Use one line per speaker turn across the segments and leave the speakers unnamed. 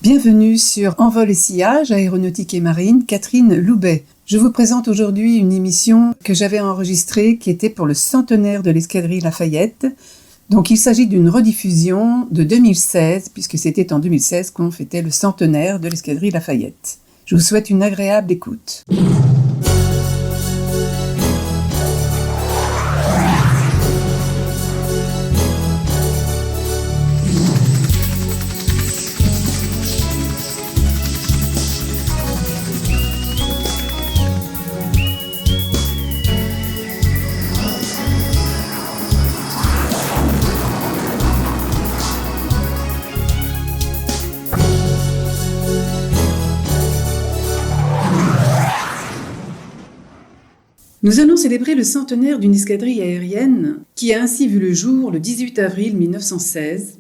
Bienvenue sur Envol et Sillage, aéronautique et marine, Catherine Loubet. Je vous présente aujourd'hui une émission que j'avais enregistrée qui était pour le centenaire de l'escadrille Lafayette. Donc il s'agit d'une rediffusion de 2016, puisque c'était en 2016 qu'on fêtait le centenaire de l'escadrille Lafayette. Je vous souhaite une agréable écoute. Nous allons célébrer le centenaire d'une escadrille aérienne qui a ainsi vu le jour le 18 avril 1916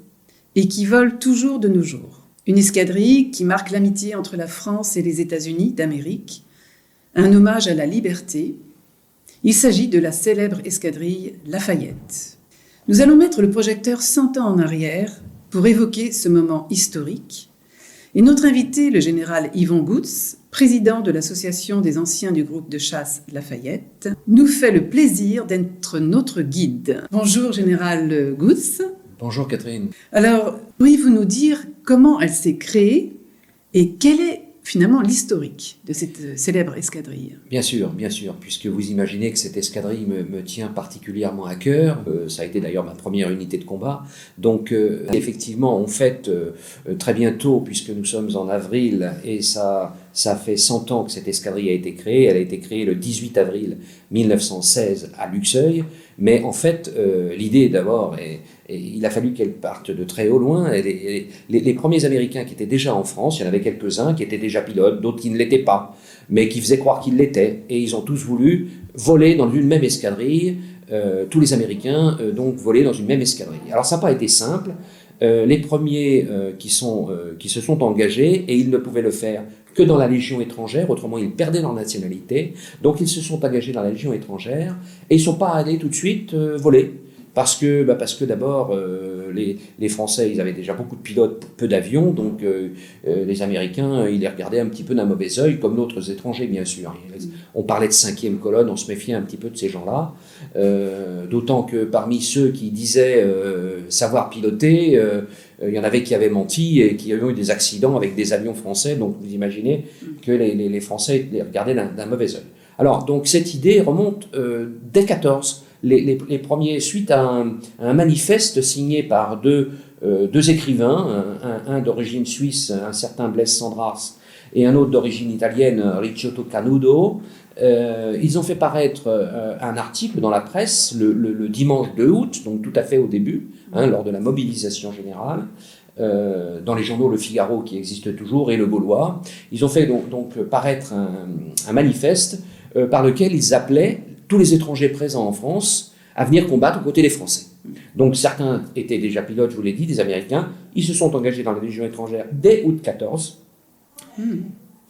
et qui vole toujours de nos jours. Une escadrille qui marque l'amitié entre la France et les États-Unis d'Amérique, un hommage à la liberté. Il s'agit de la célèbre escadrille Lafayette. Nous allons mettre le projecteur 100 ans en arrière pour évoquer ce moment historique. Et notre invité, le général Yvon Goutz, président de l'association des anciens du groupe de chasse Lafayette, nous fait le plaisir d'être notre guide. Bonjour général Goutz.
Bonjour Catherine.
Alors, pourriez-vous nous dire comment elle s'est créée et quel est finalement l'historique de cette célèbre escadrille?
Bien sûr, puisque vous imaginez que cette escadrille me tient particulièrement à cœur. Ça a été d'ailleurs ma première unité de combat. Donc effectivement, on fête très bientôt, puisque nous sommes en avril, et ça fait 100 ans que cette escadrille a été créée. Elle a été créée le 18 avril 1916 à Luxeuil. Mais en fait, l'idée d'abord, et il a fallu qu'elle parte de très haut loin. Les premiers Américains qui étaient déjà en France, il y en avait quelques-uns qui étaient déjà pilotes, d'autres qui ne l'étaient pas, mais qui faisaient croire qu'ils l'étaient. Et ils ont tous voulu voler dans une même escadrille. Tous les Américains, donc, volaient dans une même escadrille. Alors ça n'a pas été simple. Les premiers qui se sont engagés, et ils ne pouvaient le faire que dans la Légion étrangère, autrement ils perdaient leur nationalité, donc ils se sont engagés dans la Légion étrangère, et ils ne sont pas allés tout de suite voler, parce que d'abord les Français, ils avaient déjà beaucoup de pilotes, peu d'avions, donc les Américains, ils les regardaient un petit peu d'un mauvais œil, comme d'autres étrangers bien sûr. On parlait de 5e colonne, on se méfiait un petit peu de ces gens-là, d'autant que parmi ceux qui disaient savoir piloter, il y en avait qui avaient menti et qui avaient eu des accidents avec des avions français, donc vous imaginez que les Français les regardaient d'un mauvais œil. Alors, donc cette idée remonte dès 14. Les premiers, suite à un manifeste signé par deux écrivains, un d'origine suisse, un certain Blaise Sandras, et un autre d'origine italienne, Ricciotto Canudo, ils ont fait paraître un article dans la presse le dimanche 2 août, donc tout à fait au début, lors de la mobilisation générale, dans les journaux Le Figaro qui existe toujours et Le Gaulois. Ils ont fait donc paraître un manifeste par lequel ils appelaient tous les étrangers présents en France à venir combattre aux côtés des Français. Donc certains étaient déjà pilotes, je vous l'ai dit, des Américains. Ils se sont engagés dans la Légion étrangère dès août 14.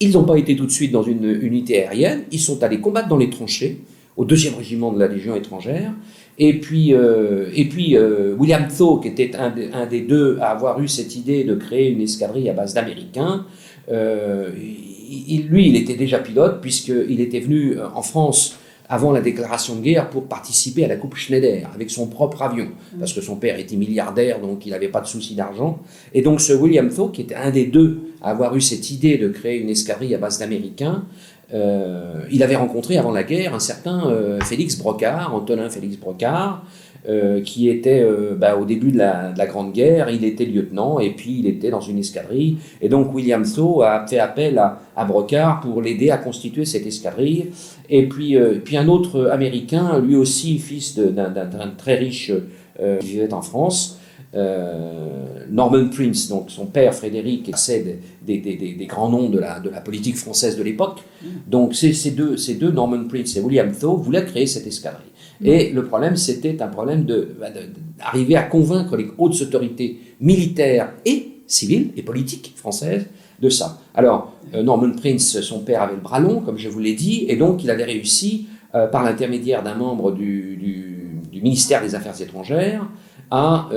Ils n'ont pas été tout de suite dans une unité aérienne. Ils sont allés combattre dans les tranchées, au 2e régiment de la Légion étrangère. Et puis William Thaw, qui était un des deux à avoir eu cette idée de créer une escadrille à base d'Américains, il était déjà pilote, puisqu'il était venu en France avant la déclaration de guerre pour participer à la Coupe Schneider avec son propre avion, parce que son père était milliardaire, donc il n'avait pas de souci d'argent. Et donc ce William Thaw, qui était un des deux à avoir eu cette idée de créer une escadrille à base d'Américains, il avait rencontré avant la guerre un certain Félix Brocard, Antonin Félix Brocard, qui était au début de la Grande Guerre. Il était lieutenant et puis il était dans une escadrille. Et donc William Thaw a fait appel à Brocard pour l'aider à constituer cette escadrille. Et puis un autre Américain, lui aussi fils d'un très riche qui vivait en France, Norman Prince, donc son père Frédéric, c'est des grands noms de la politique française de l'époque. Donc ces deux, Norman Prince et William Thaw, voulaient créer cette escadrille. Et le problème, c'était un problème d'arriver à convaincre les hautes autorités militaires et civiles et politiques françaises de ça. Alors, Norman Prince, son père avait le bras long, comme je vous l'ai dit, et donc il avait réussi, par l'intermédiaire d'un membre du ministère des Affaires étrangères, à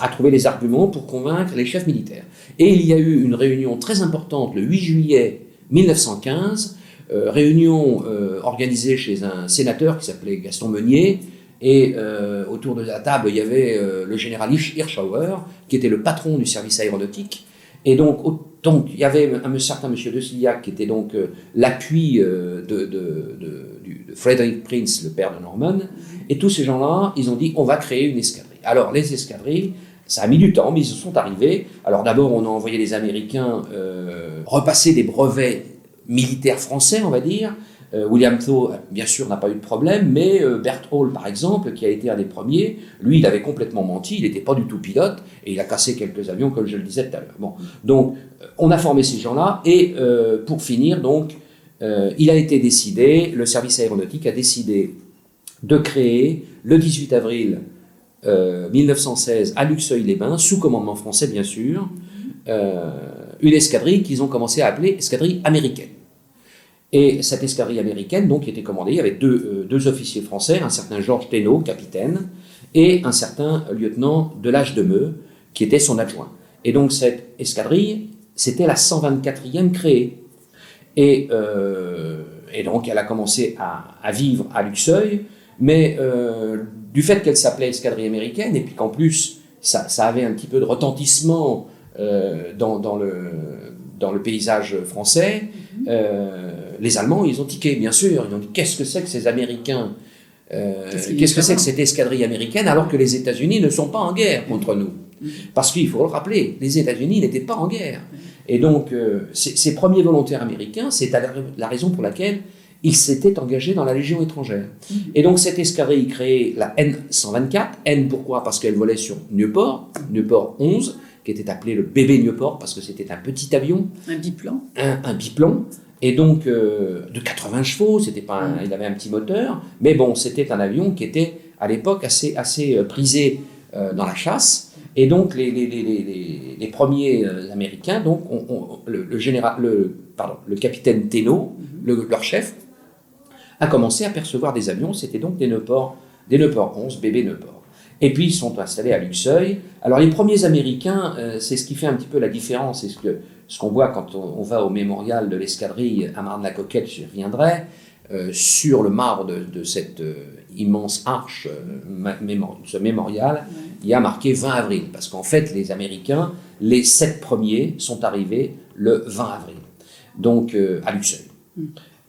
à trouver les arguments pour convaincre les chefs militaires. Et il y a eu une réunion très importante le 8 juillet 1915, réunion organisée chez un sénateur qui s'appelait Gaston Meunier, et autour de la table, il y avait le général Hirschauer, qui était le patron du service aéronautique. Et donc il y avait un certain monsieur de Cillac, qui était donc l'appui de Frederick Prince, le père de Norman. Et tous ces gens-là, ils ont dit, on va créer une escadrille. Alors, les escadrilles, ça a mis du temps, mais ils se sont arrivés. Alors d'abord, on a envoyé les Américains repasser des brevets militaires français, on va dire. William Thaw, bien sûr, n'a pas eu de problème, mais Bert Hall, par exemple, qui a été un des premiers, lui, il avait complètement menti, il n'était pas du tout pilote, et il a cassé quelques avions, comme je le disais tout à l'heure. Bon. Donc, on a formé ces gens-là, et pour finir, donc, il a été décidé, le service aéronautique a décidé de créer, le 18 avril 1916, à Luxeuil-les-Bains, sous commandement français, bien sûr, une escadrille qu'ils ont commencé à appeler escadrille américaine. Et cette escadrille américaine, donc, était commandée avec deux officiers français, un certain Georges Thénault, capitaine, et un certain lieutenant Delage de Meux, qui était son adjoint. Et donc, cette escadrille, c'était la 124e créée. Et donc, elle a commencé à vivre à Luxeuil, mais du fait qu'elle s'appelait escadrille américaine, et puis qu'en plus, ça avait un petit peu de retentissement dans le paysage français, les Allemands, ils ont tiqué, bien sûr. Ils ont dit, qu'est-ce que c'est que ces Américains qu'est-ce que c'est que cette escadrille américaine, alors que les États-Unis ne sont pas en guerre contre nous? Parce qu'il faut le rappeler, les États-Unis n'étaient pas en guerre. Et donc, ces premiers volontaires américains, c'est la raison pour laquelle ils s'étaient engagés dans la Légion étrangère. Et donc, cette escadrille créée la N-124. N, pourquoi? Parce qu'elle volait sur Nieuport 11, qui était appelé le bébé Nieuport, parce que c'était un petit avion.
Un biplan.
Un biplan. Et donc, de 80 chevaux, c'était pas il avait un petit moteur, mais bon, c'était un avion qui était, à l'époque, assez prisé dans la chasse. Et donc, les premiers Américains, donc, le capitaine Thénault, leur chef, a commencé à percevoir des avions. C'était donc des Nieuport 11, bébé Nieuport. Et puis, ils sont installés à Luxeuil. Alors, les premiers Américains, c'est ce qui fait un petit peu la différence, c'est ce qu'on voit quand on va au mémorial de l'escadrille à Marne-la-Coquette, j'y reviendrai, sur le marbre de cette immense arche, ce mémorial, il y a marqué 20 avril, parce qu'en fait, les Américains, les 7 premiers sont arrivés le 20 avril, donc à Luxeuil.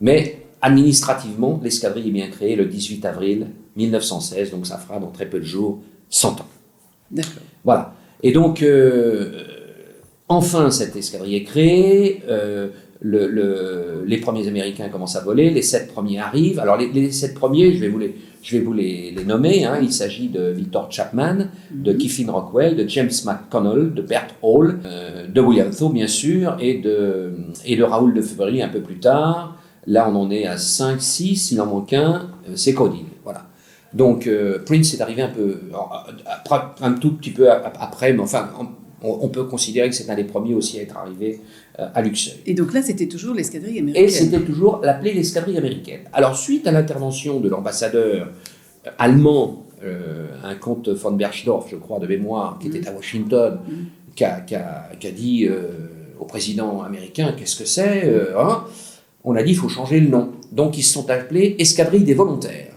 Mais administrativement, l'escadrille est bien créée le 18 avril 1916, donc ça fera dans très peu de jours 100 ans.
D'accord.
Voilà. Et donc, enfin, cette escadrille est créée, les premiers Américains commencent à voler, les 7 premiers arrivent. Alors, les 7 premiers, je vais vous les nommer. Hein. Il s'agit de Victor Chapman, de Kiffin Rockwell, de James McConnell, de Bert Hall, de William Thaw, bien sûr, et de Raoul de Febvre un peu plus tard. Là, on en est à 5, 6, il en manque un, c'est Cody. Voilà. Donc, Prince est arrivé un tout petit peu après, mais enfin, on peut considérer que c'est un des premiers aussi à être arrivé à Luxeuil.
Et donc là, c'était toujours l'escadrille américaine.
Et c'était toujours l'appelée l'escadrille américaine. Alors, suite à l'intervention de l'ambassadeur allemand, un comte von Berchdorf, je crois, de mémoire, qui était à Washington, qui a dit au président américain, qu'est-ce que c'est on a dit, il faut changer le nom. Donc, ils se sont appelés escadrille des volontaires.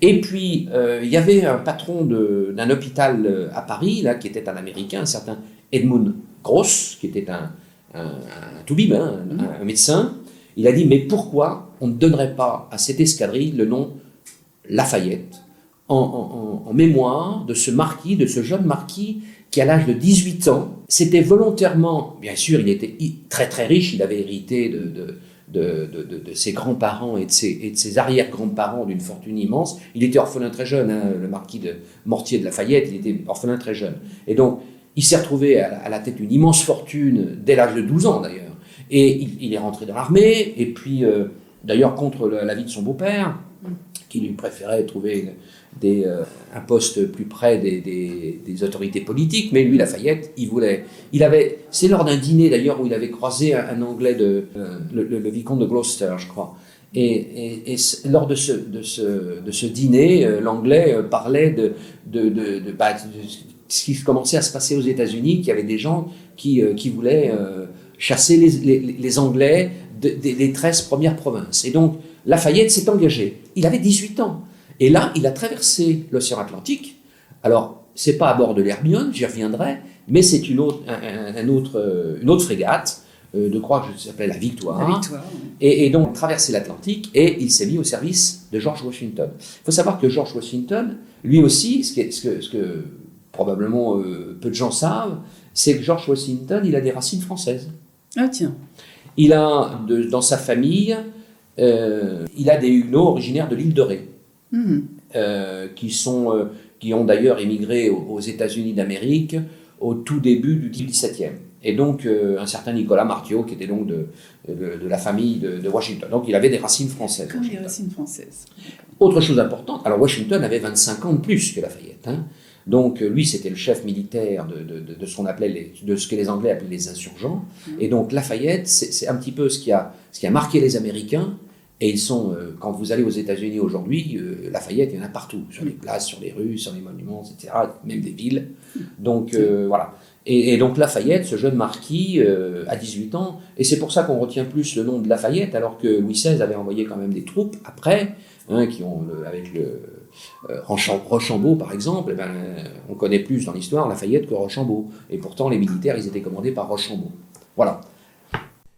Et puis, il y avait un patron d'un hôpital à Paris, là, qui était un Américain, un certain Edmund Gross, qui était un toubib, un médecin. Il a dit, mais pourquoi on ne donnerait pas à cette escadrille le nom Lafayette, en mémoire de ce marquis, de ce jeune marquis, qui à l'âge de 18 ans, s'était volontairement, bien sûr, il était très très riche, il avait hérité de ses grands-parents et de ses arrière-grands-parents d'une fortune immense. Il était orphelin très jeune, le marquis de Mortier de Lafayette, il était orphelin très jeune. Et donc, il s'est retrouvé à la tête d'une immense fortune dès l'âge de 12 ans d'ailleurs. Et il est rentré dans l'armée, et puis d'ailleurs contre l'avis de son beau-père, qui lui préférait trouver un poste plus près des autorités politiques, mais lui, Lafayette, c'est lors d'un dîner d'ailleurs où il avait croisé un Anglais, le vicomte de Gloucester, je crois. Et lors de ce dîner, l'Anglais parlait ce qui commençait à se passer aux États-Unis, qu'il y avait des gens qui voulaient chasser les Anglais des 13 premières provinces. Et donc, Lafayette s'est engagé. Il avait 18 ans. Et là, il a traversé l'océan Atlantique. Alors, c'est pas à bord de l'Hermione, j'y reviendrai, mais c'est une autre frégate, de croix qui s'appelait la Victoire.
La Victoire.
Et donc, traversé l'Atlantique et il s'est mis au service de George Washington. Il faut savoir que George Washington, lui aussi, ce que probablement peu de gens savent, c'est que George Washington, il a des racines françaises.
Ah tiens.
Il a, dans sa famille, il a des Huguenots originaires de l'île de Ré, qui ont d'ailleurs émigré aux États-Unis d'Amérique au tout début du XVIIe. Et donc, un certain Nicolas Martiaux, qui était donc de la famille de Washington. Donc, il avait des racines françaises.
Comme des racines françaises.
Autre chose importante, alors Washington avait 25 ans de plus que Lafayette. Hein. Donc, lui, c'était le chef militaire de ce que les Anglais appelaient les insurgents. Et donc, Lafayette, c'est un petit peu ce qui a marqué les Américains. Et ils sont, quand vous allez aux États-Unis aujourd'hui, Lafayette, il y en a partout, sur les places, sur les rues, sur les monuments, etc., même des villes. Donc, voilà. Et donc Lafayette, ce jeune marquis, a 18 ans, et c'est pour ça qu'on retient plus le nom de Lafayette, alors que Louis XVI avait envoyé quand même des troupes après, hein, qui ont, avec le Rochambeau par exemple, eh ben, on connaît plus dans l'histoire Lafayette que Rochambeau, et pourtant les militaires, ils étaient commandés par Rochambeau. Voilà.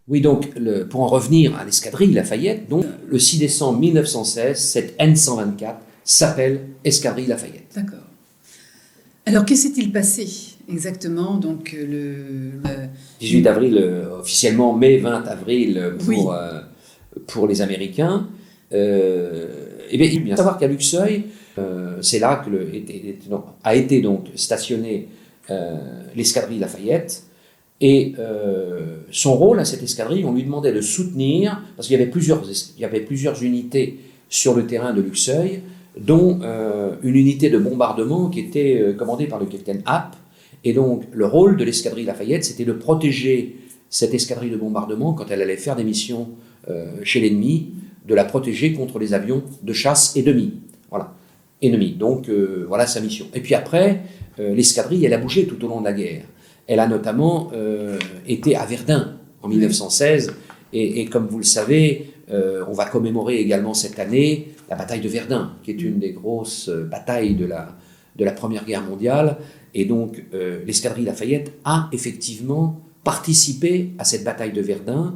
Oui, donc, pour en revenir à l'escadrille Lafayette, donc, le 6 décembre 1916, cette N124 s'appelle Escadrille Lafayette.
D'accord. Alors, que s'est-il passé exactement donc,
18 avril officiellement, mais 20 avril pour les Américains. Et bien, il faut savoir qu'à Luxeuil, c'est là que a été donc stationnée l'escadrille Lafayette. Et son rôle à cette escadrille, on lui demandait de soutenir, parce qu'il y avait plusieurs unités sur le terrain de Luxeuil, dont une unité de bombardement qui était commandée par le capitaine App. Et donc, le rôle de l'escadrille Lafayette, c'était de protéger cette escadrille de bombardement quand elle allait faire des missions chez l'ennemi, de la protéger contre les avions de chasse et de mine. Voilà, ennemis. Donc, voilà sa mission. Et puis après, l'escadrille, elle a bougé tout au long de la guerre. Elle a notamment été à Verdun en 1916, et comme vous le savez, on va commémorer également cette année la bataille de Verdun, qui est une des grosses batailles de la Première Guerre mondiale. Et donc, l'escadrille Lafayette a effectivement participé à cette bataille de Verdun,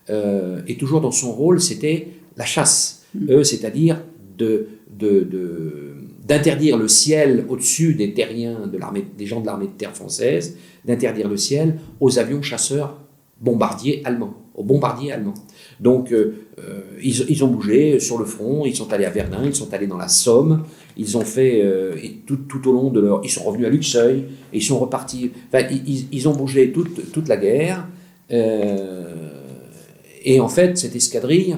et toujours dans son rôle, c'était la chasse, c'est-à-dire d'interdire le ciel au-dessus des terriens des gens de l'armée de terre française, d'interdire le ciel aux avions chasseurs aux bombardiers allemands. Donc, ils ont bougé sur le front, ils sont allés à Verdun, ils sont allés dans la Somme, ils ont fait, tout au long de ils sont revenus à Luxeuil, et ils sont repartis, enfin, ils ont bougé toute la guerre, et en fait, cette escadrille,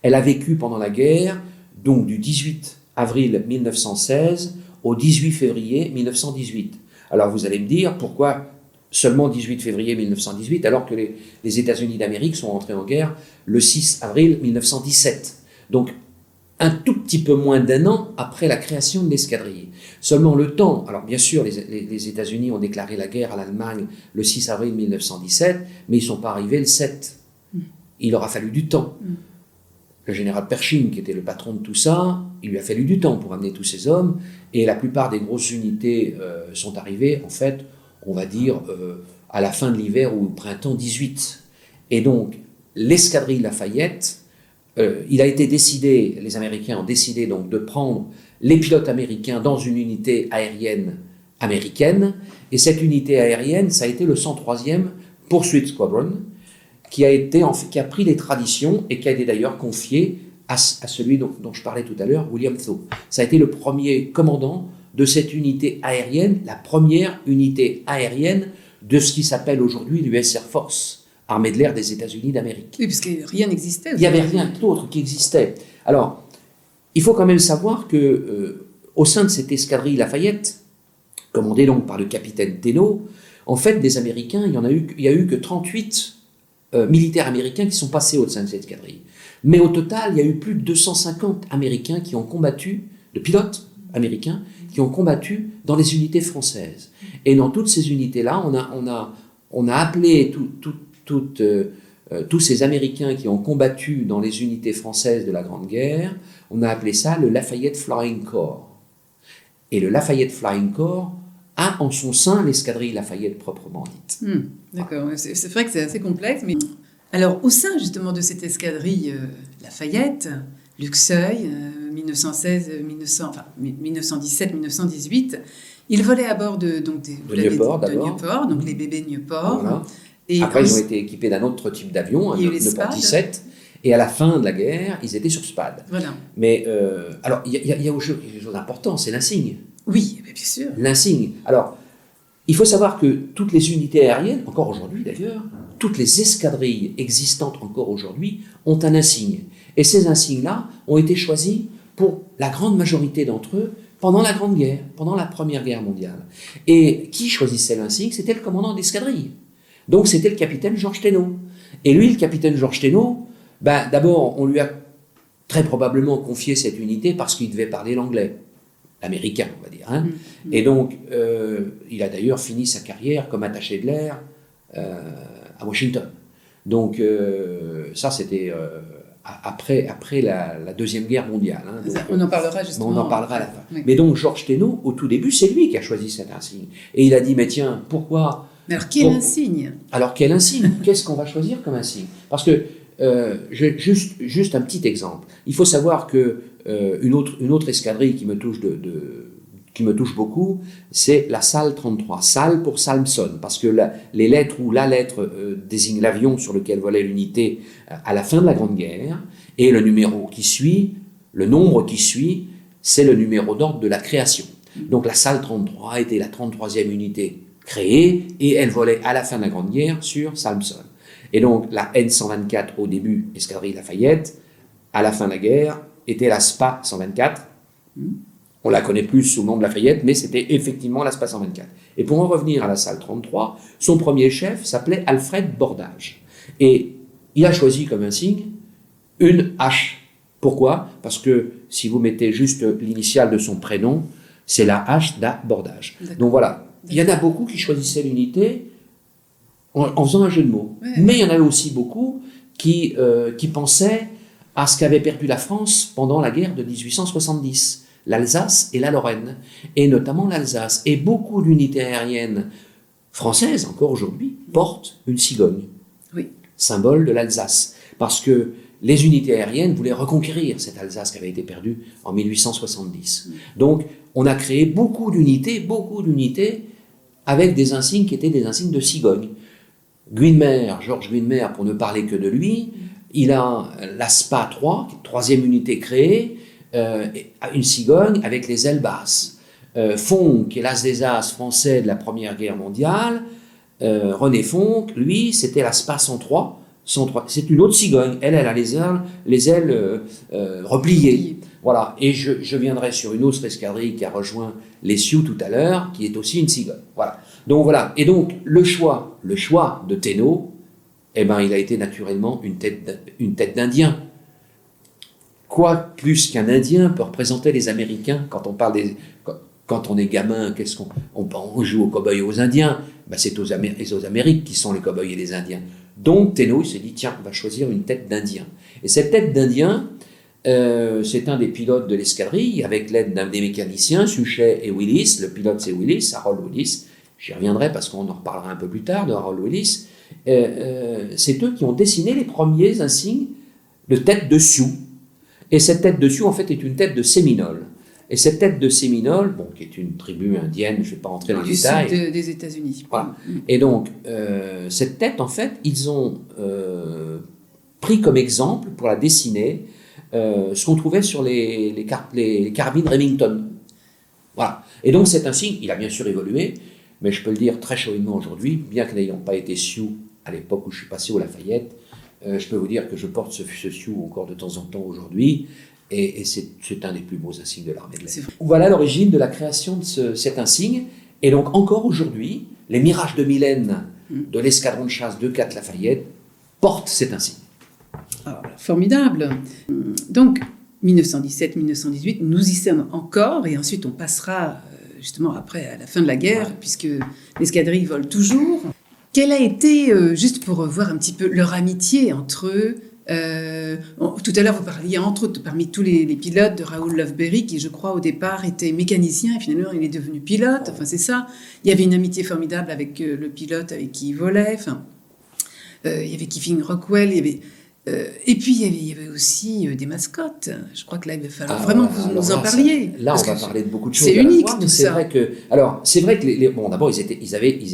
elle a vécu pendant la guerre, donc du 18 avril 1916 au 18 février 1918. Alors vous allez me dire, pourquoi seulement 18 février 1918 alors que les États-Unis d'Amérique sont entrés en guerre le 6 avril 1917. Donc un tout petit peu moins d'un an après la création de l'escadrille. Seulement le temps, alors bien sûr les États-Unis ont déclaré la guerre à l'Allemagne le 6 avril 1917, mais ils ne sont pas arrivés le 7. Il leur a fallu du temps. Le général Pershing, qui était le patron de tout ça, il lui a fallu du temps pour amener tous ces hommes, et la plupart des grosses unités sont arrivées, en fait, on va dire, à la fin de l'hiver ou au printemps 18. Et donc, l'escadrille Lafayette, il a été décidé, les Américains ont décidé donc de prendre les pilotes américains dans une unité aérienne américaine, et cette unité aérienne, ça a été le 103e Pursuit Squadron, qui a pris les traditions et qui a été d'ailleurs confié à celui dont je parlais tout à l'heure, William Thaw. Ça a été le premier commandant de cette unité aérienne, la première unité aérienne de ce qui s'appelle aujourd'hui l'US Air Force, armée de l'air des États-Unis d'Amérique.
Oui, parce que rien n'existait.
Il n'y avait rien d'autre qui existait. Alors, il faut quand même savoir que au sein de cette escadrille Lafayette, commandée donc par le capitaine Thénault, en fait, des Américains, il y a eu que 38 militaires américains qui sont passés au sein de cette escadrille. Mais au total, il y a eu plus de 250 Américains qui ont combattu, de pilotes américains, qui ont combattu dans les unités françaises. Et dans toutes ces unités-là, on a appelé tous ces Américains qui ont combattu dans les unités françaises de la Grande Guerre, on a appelé ça le Lafayette Flying Corps. Et le Lafayette Flying Corps a en son sein l'escadrille Lafayette proprement dite.
D'accord, c'est vrai que c'est assez complexe. Mais... Alors, au sein justement de cette escadrille Lafayette, Luxeuil, 1917-1918, il volait à bord de
Nieuport,
donc les bébés Nieuport.
Voilà. Et après, ils ont été équipés d'un autre type d'avion, un Nieuport 17. Et à la fin de la guerre, ils étaient sur Spad.
Voilà.
Mais alors, il y a quelque chose d'important, c'est l'insigne.
Oui, bien sûr.
L'insigne. Alors, il faut savoir que toutes les unités aériennes, encore aujourd'hui d'ailleurs, toutes les escadrilles existantes encore aujourd'hui ont un insigne. Et ces insignes-là ont été choisis pour la grande majorité d'entre eux pendant la Grande Guerre, pendant la Première Guerre mondiale. Et qui choisissait l'insigne? C'était le commandant d'escadrille. Donc c'était le capitaine Georges Thénault. Et lui, le capitaine Georges Thénault, d'abord, on lui a très probablement confié cette unité parce qu'il devait parler l'anglais. Américain, on va dire. Hein. Et donc, il a d'ailleurs fini sa carrière comme attaché de l'air à Washington. Donc, ça, c'était après la Deuxième Guerre mondiale. Hein. Donc,
on en parlera justement.
On en parlera à la fin.
Oui.
Mais donc, Georges Thénault, au tout début, c'est lui qui a choisi cet insigne. Et il a dit, mais tiens, pourquoi...
Mais alors, quel insigne?
Alors, quel insigne? Qu'est-ce qu'on va choisir comme insigne? Parce que, juste un petit exemple. Il faut savoir que une autre escadrille qui me touche beaucoup, c'est la SAL 33. SAL pour Salmson, parce que les lettres ou la lettre désigne l'avion sur lequel volait l'unité à la fin de la Grande Guerre, et le numéro qui suit, le nombre qui suit, c'est le numéro d'ordre de la création. Donc la SAL 33 était la 33e unité créée, et elle volait à la fin de la Grande Guerre sur Salmson. Et donc la N124 au début, escadrille Lafayette, à la fin de la guerre, était la SPA 124. On la connaît plus sous le nom de Lafayette, mais c'était effectivement la SPA 124. Et pour en revenir à la SAL 33, son premier chef s'appelait Alfred Bordage. Et il a choisi comme insigne une H. Pourquoi? Parce que si vous mettez juste l'initiale de son prénom, c'est la H d'Abordage. Donc voilà, il y en a beaucoup qui choisissaient l'unité en faisant un jeu de mots. Ouais. Mais il y en avait aussi beaucoup qui pensaient à ce qu'avait perdu la France pendant la guerre de 1870, l'Alsace et la Lorraine, et notamment l'Alsace. Et beaucoup d'unités aériennes françaises, encore aujourd'hui, portent une cigogne, symbole de l'Alsace, parce que les unités aériennes voulaient reconquérir cette Alsace qui avait été perdue en 1870. Donc, on a créé beaucoup d'unités avec des insignes qui étaient des insignes de cigogne. Georges Guinmer, pour ne parler que de lui, il a la SPA 3, troisième unité créée, une cigogne avec les ailes basses. Fonck, qui est l'as des as français de la Première Guerre mondiale, René Fonck, lui, c'était la SPA 103. C'est une autre cigogne. Elle a les ailes repliées. Voilà. Et je viendrai sur une autre escadrille qui a rejoint les Sioux tout à l'heure, qui est aussi une cigogne. Voilà. Donc voilà. Et donc le choix de Thénault, il a été naturellement une tête d'Indien. Quoi plus qu'un Indien peut représenter les Américains quand on parle quand on est gamin, on joue aux cow-boys et aux Indiens, c'est aux Amériques qui sont les cow-boys et les Indiens. Donc Thénault s'est dit, tiens, on va choisir une tête d'Indien. Et cette tête d'Indien, c'est un des pilotes de l'escadrille, avec l'aide d'un des mécaniciens, Suchet et Willis. Le pilote, c'est Willis, Harold Willis. J'y reviendrai parce qu'on en reparlera un peu plus tard de Harold Willis. C'est eux qui ont dessiné les premiers insignes de tête de Sioux. Et cette tête de Sioux, en fait, est une tête de Séminole. Et cette tête de Séminole, qui est une tribu indienne, je ne vais pas rentrer dans les détails.
Du sud des États-Unis.
Voilà. Et donc, cette tête, en fait, ils ont pris comme exemple, pour la dessiner, ce qu'on trouvait sur les carabines Remington. Voilà. Et donc, cet insigne, il a bien sûr évolué, mais je peux le dire très chaudement aujourd'hui, bien que n'ayant pas été Sioux à l'époque où je suis passé au Lafayette, je peux vous dire que je porte ce Sioux encore de temps en temps aujourd'hui, et c'est un des plus beaux insignes de l'armée de l'air. Voilà l'origine de la création de cet insigne, et donc encore aujourd'hui, les Mirages de Mylène de l'escadron de chasse de 4 Lafayette portent cet insigne.
Ah, formidable. Donc, 1917-1918, nous y sommes encore, et ensuite on passera justement après à la fin de la guerre, puisque l'escadrille vole toujours. Quelle a été, juste pour voir un petit peu leur amitié entre eux, tout à l'heure vous parliez entre autres parmi tous les pilotes de Raoul Loveberry, qui je crois au départ était mécanicien et finalement il est devenu pilote, enfin c'est ça. Il y avait une amitié formidable avec le pilote avec qui il volait, enfin, il y avait Kiffin Rockwell, il y avait... et puis il y avait aussi des mascottes. Je crois que là il va falloir vraiment que vous nous en parliez.
Là on va parler de beaucoup de choses.
C'est unique tout
c'est
ça.
Vrai que, alors c'est vrai que bon, d'abord ils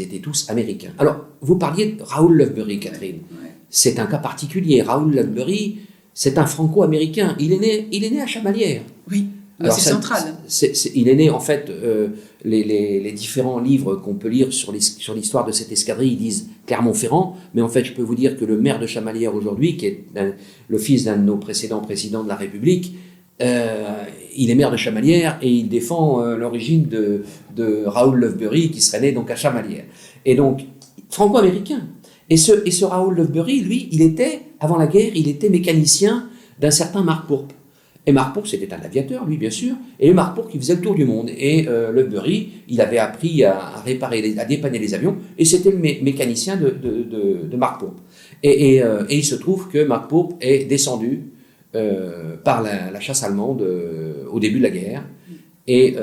étaient tous américains. Alors vous parliez de Raoul Loveberry, Catherine. Ouais. C'est un cas particulier. Raoul Loveberry, c'est un franco-américain. Il est né à Chamalières.
Oui. Alors, c'est central.
Il est né, en fait, les différents livres qu'on peut lire sur l'histoire de cette escadrille, ils disent Clermont-Ferrand, mais en fait, je peux vous dire que le maire de Chamalières aujourd'hui, qui est le fils d'un de nos précédents présidents de la République, il est maire de Chamalières et il défend l'origine de Raoul Loveberry, qui serait né donc à Chamalières. Et donc, franco-américain. Et ce Raoul Loveberry, lui, avant la guerre, il était mécanicien d'un certain Marc Pourpre. Et Marc Pourpre, c'était un aviateur, lui, bien sûr. Et Marc Pourpre, qui faisait le tour du monde. Et Loveberry, il avait appris à dépanner les avions. Et c'était le mécanicien de Marc Pourpre. Et il se trouve que Marc Pourpre est descendu par la chasse allemande au début de la guerre. Et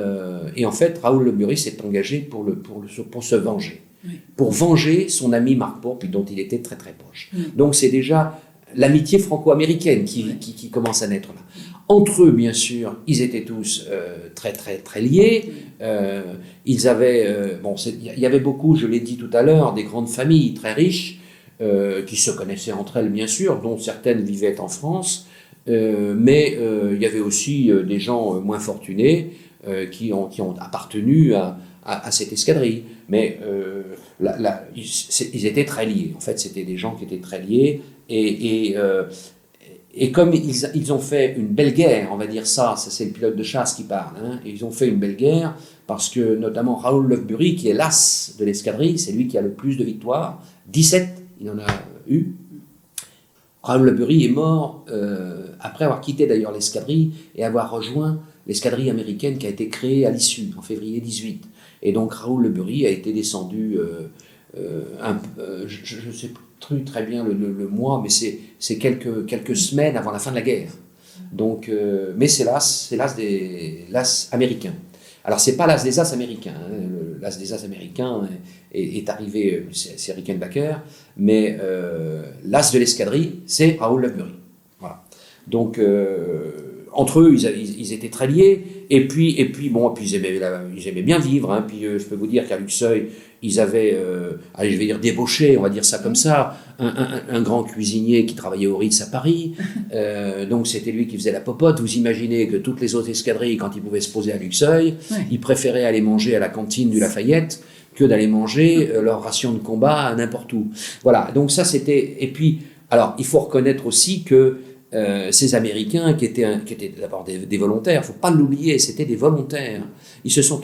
en fait, Raoul Loveberry s'est engagé pour se venger. Oui. Pour venger son ami Marc Pourpre, dont il était très très proche. Oui. Donc c'est déjà l'amitié franco-américaine qui commence à naître là. Entre eux, bien sûr, ils étaient tous très très très liés. Ils avaient, il y avait beaucoup, je l'ai dit tout à l'heure, des grandes familles très riches qui se connaissaient entre elles, bien sûr, dont certaines vivaient en France. Mais il y avait aussi des gens moins fortunés qui ont appartenu à cette escadrille. Mais ils étaient très liés. En fait, c'était des gens qui étaient très liés. Et comme ils ont fait une belle guerre, on va dire ça c'est le pilote de chasse qui parle, hein, et ils ont fait une belle guerre parce que notamment Raoul Loveberry, qui est l'as de l'escadrille, c'est lui qui a le plus de victoires, 17, il en a eu. Raoul Loveberry est mort après avoir quitté d'ailleurs l'escadrille et avoir rejoint l'escadrille américaine qui a été créée à l'issue, en février 18. Et donc Raoul Loveberry a été descendu, je ne sais plus très bien le mois, mais c'est quelques semaines avant la fin de la guerre. Donc, mais c'est l'as américain. Alors c'est pas l'as des as américains, hein. L'as des as américains est arrivé, c'est Rickenbacker, mais l'as de l'escadrille, c'est Raoul Loveberry. Voilà. Donc entre eux, ils étaient très liés. Et puis ils aimaient bien vivre. Hein. Puis je peux vous dire qu'à Luxeuil, ils avaient, je vais dire débauché, on va dire ça comme ça, un grand cuisinier qui travaillait au Ritz à Paris. Donc c'était lui qui faisait la popote. Vous imaginez que toutes les autres escadrilles, quand ils pouvaient se poser à Luxeuil, ils préféraient aller manger à la cantine du Lafayette que d'aller manger leur ration de combat à n'importe où. Voilà, donc ça c'était... Et puis, alors, il faut reconnaître aussi que ces Américains qui étaient d'abord des volontaires, il ne faut pas l'oublier, c'était des volontaires. Ils se sont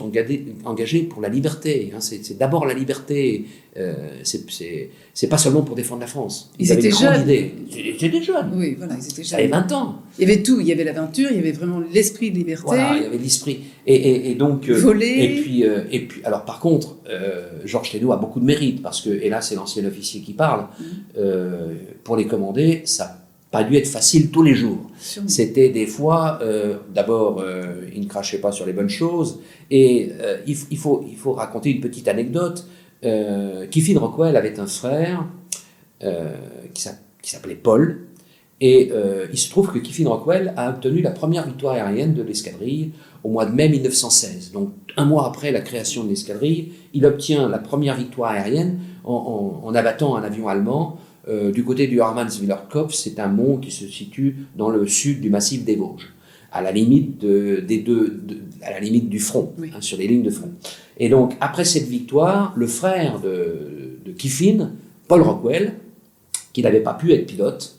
engagés pour la liberté. Hein, c'est d'abord la liberté. C'est pas seulement pour défendre la France.
Ils étaient jeunes.
Ils étaient jeunes.
Oui, voilà, ils étaient jeunes.
Ils avaient 20 ans.
Il y avait tout. Il y avait l'aventure, il y avait vraiment l'esprit de liberté.
Voilà, il y avait l'esprit. Et donc...
voler.
Et puis, alors par contre, Georges Thénault a beaucoup de mérite, parce que, et là c'est l'ancien officier qui parle, pour les commander, ça pas dû être facile tous les jours.
Sûrement.
C'était des fois, d'abord, ils ne crachaient pas sur les bonnes choses, et il faut raconter une petite anecdote. Kiffin Rockwell avait un frère qui s'appelait Paul, et il se trouve que Kiffin Rockwell a obtenu la première victoire aérienne de l'escadrille au mois de mai 1916. Donc, un mois après la création de l'escadrille, il obtient la première victoire aérienne en abattant un avion allemand du côté du Harmanswiller Kopf. C'est un mont qui se situe dans le sud du massif des Vosges, à la limite à la limite du front, oui. Sur les lignes de front. Et donc, après cette victoire, le frère de Kiffin, Paul Rockwell, qui n'avait pas pu être pilote,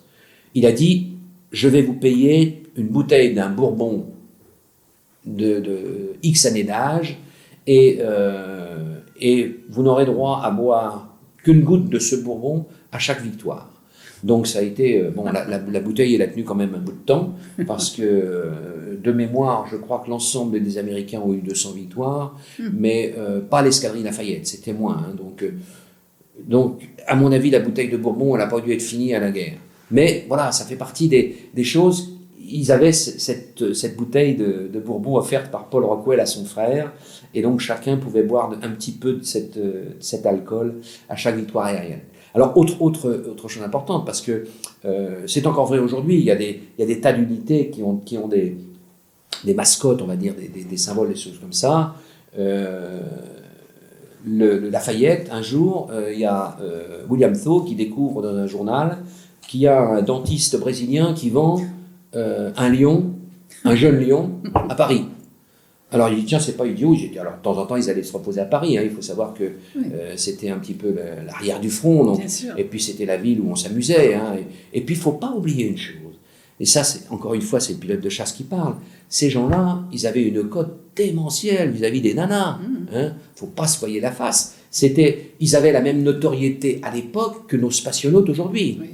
il a dit « Je vais vous payer une bouteille d'un bourbon de X années d'âge, et vous n'aurez droit à boire qu'une goutte de ce bourbon à chaque victoire. » Donc ça a été... bon, la bouteille, elle a tenu quand même un bout de temps, parce que, de mémoire, je crois que l'ensemble des Américains ont eu 200 victoires, mais pas l'escadrille Lafayette, c'était moins. Hein, donc, à mon avis, la bouteille de Bourbon, elle n'a pas dû être finie à la guerre. Mais voilà, ça fait partie des choses. Ils avaient cette bouteille de Bourbon offerte par Paul Rockwell à son frère, et donc chacun pouvait boire un petit peu de cet alcool à chaque victoire aérienne. Alors, autre chose importante, parce que c'est encore vrai aujourd'hui, il y a des tas d'unités qui ont des mascottes, on va dire, des symboles, des choses comme ça. Le Lafayette, un jour, il y a William Thaw qui découvre dans un journal qu'il y a un dentiste brésilien qui vend un lion, un jeune lion, à Paris. Alors il dit, tiens, c'est pas idiot. Alors de temps en temps, ils allaient se reposer à Paris. Hein. Il faut savoir que c'était un petit peu l'arrière du front. Donc, et puis c'était la ville où on s'amusait. Hein. Et puis il ne faut pas oublier une chose. Et ça, encore une fois, c'est le pilote de chasse qui parle. Ces gens-là, ils avaient une cote démentielle vis-à-vis des nanas. Il ne faut pas se voiler la face. Ils avaient la même notoriété à l'époque que nos spationautes aujourd'hui. Oui,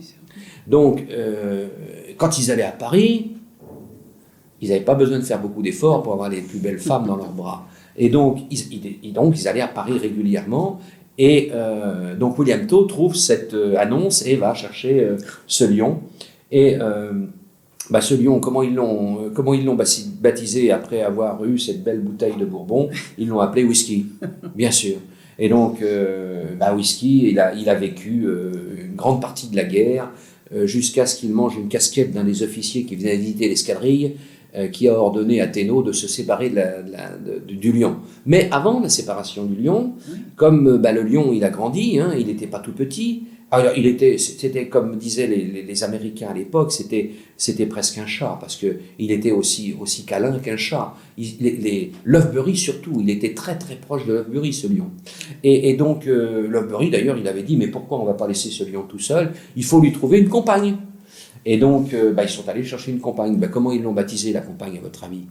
donc, quand ils allaient à Paris, ils n'avaient pas besoin de faire beaucoup d'efforts pour avoir les plus belles femmes dans leurs bras. Et donc, ils allaient à Paris régulièrement. Et donc, William Thaw trouve cette annonce et va chercher ce lion. Et ce lion, comment ils l'ont baptisé après avoir eu cette belle bouteille de Bourbon? Ils l'ont appelé Whisky, bien sûr. Et donc, Whisky, il a vécu une grande partie de la guerre, jusqu'à ce qu'il mange une casquette d'un des officiers qui venait visiter l'escadrille, qui a ordonné à Thénault de se séparer du lion. Mais avant la séparation du lion, comme le lion, il a grandi, hein, il n'était pas tout petit. Alors, c'était comme disaient les Américains à l'époque, c'était presque un chat, parce qu'il était aussi câlin qu'un chat. Loughbury surtout, il était très très proche de Loughbury, ce lion. Et donc, Loughbury d'ailleurs, il avait dit, mais pourquoi on ne va pas laisser ce lion tout seul? Il faut lui trouver une compagne. Et donc, ils sont allés chercher une compagne. Comment ils l'ont baptisé, la compagne, à votre avis?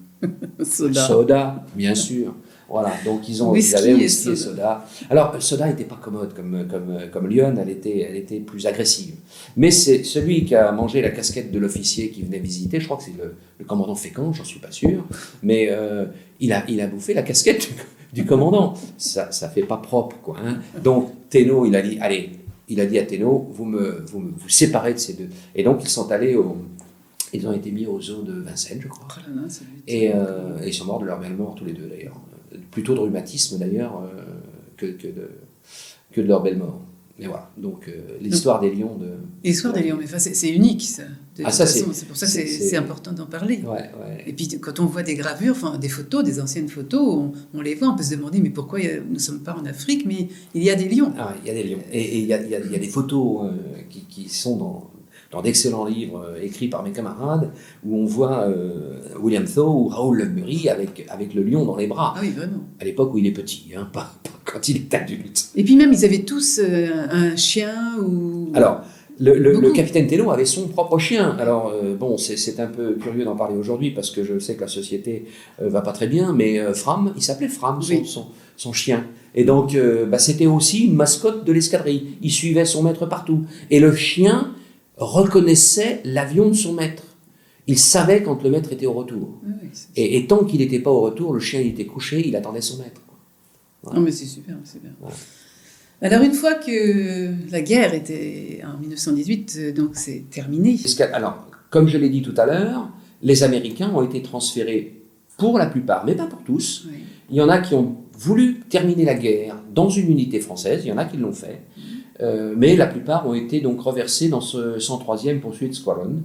Soda, bien sûr. Voilà, donc ils avaient whisky et soda. Alors, soda n'était pas commode comme Lyon, elle était plus agressive. Mais c'est celui qui a mangé la casquette de l'officier qui venait visiter, je crois que c'est le commandant Fécamp, j'en suis pas sûr, mais il a bouffé la casquette du commandant. Ça fait pas propre, quoi. Hein. Donc, Thénault, il a dit, allez, il a dit à Thénault, vous séparez de ces deux. Et donc, ils sont allés ils ont été mis au zoo de Vincennes, je crois. Et ils sont morts de leur belle mort, tous les deux, d'ailleurs. Plutôt de rhumatisme, d'ailleurs, que de leur belle mort. Mais voilà, donc l'histoire des lions de...
L'histoire des lions, mais c'est unique, ça. C'est pour ça que c'est important d'en parler.
Ouais.
Et puis, quand on voit des gravures, des photos, des anciennes photos, on les voit, on peut se demander, mais pourquoi nous ne sommes pas en Afrique, mais il y a des lions.
Ah, il y a des lions. Et il y a des photos qui sont dans d'excellents livres écrits par mes camarades, où on voit William Thaw ou Raoul Loughbury avec le lion dans les bras.
Ah oui, vraiment.
À l'époque où il est petit, hein, pas quand il est adulte.
Et puis même, ils avaient tous un chien ou...
Alors, le capitaine Thénault avait son propre chien. Alors, c'est un peu curieux d'en parler aujourd'hui, parce que je sais que la société va pas très bien, mais Fram, il s'appelait Fram, son chien. Et donc, c'était aussi une mascotte de l'escadrille. Il suivait son maître partout. Et le chien reconnaissait l'avion de son maître. Il savait quand le maître était au retour. Oui, et tant qu'il n'était pas au retour, le chien il était couché, il attendait son maître.
Voilà. Non, mais c'est super, c'est bien. Voilà. Alors, une fois que la guerre était en 1918, donc c'est terminé.
Alors, comme je l'ai dit tout à l'heure, les Américains ont été transférés pour la plupart, mais pas pour tous. Oui. Il y en a qui ont voulu terminer la guerre dans une unité française, il y en a qui l'ont fait. Mais la plupart ont été donc reversés dans ce 103e Pursuit Squadron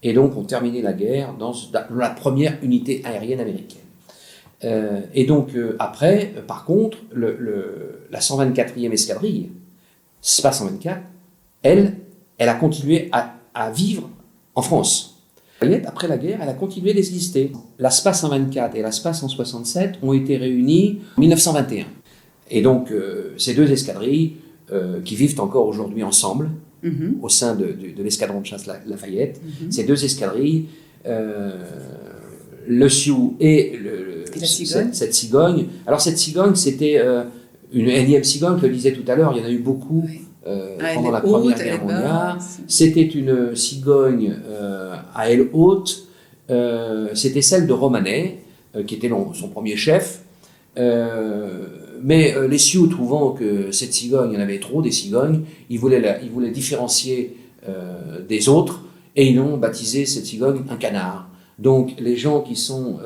et donc ont terminé la guerre dans la première unité aérienne américaine. Et donc après, par contre, la 124e escadrille, SPA 124, elle a continué à vivre en France. Après la guerre, elle a continué d'exister. La SPA 124 et la SPA 167 ont été réunies en 1921. Et donc ces deux escadrilles qui vivent encore aujourd'hui ensemble, au sein de l'escadron de chasse Lafayette. Ces deux escadrilles, le Sioux et cette cigogne. Alors cette cigogne, c'était une énième cigogne, je le disais tout à l'heure, il y en a eu beaucoup pendant la Première Guerre mondiale. C'était une cigogne à aile haute. C'était celle de Romanet, qui était son premier chef. Mais les Sioux, trouvant que cette cigogne, il y en avait trop des cigognes, ils voulaient différencier des autres, et ils ont baptisé cette cigogne un canard. Donc les gens qui sont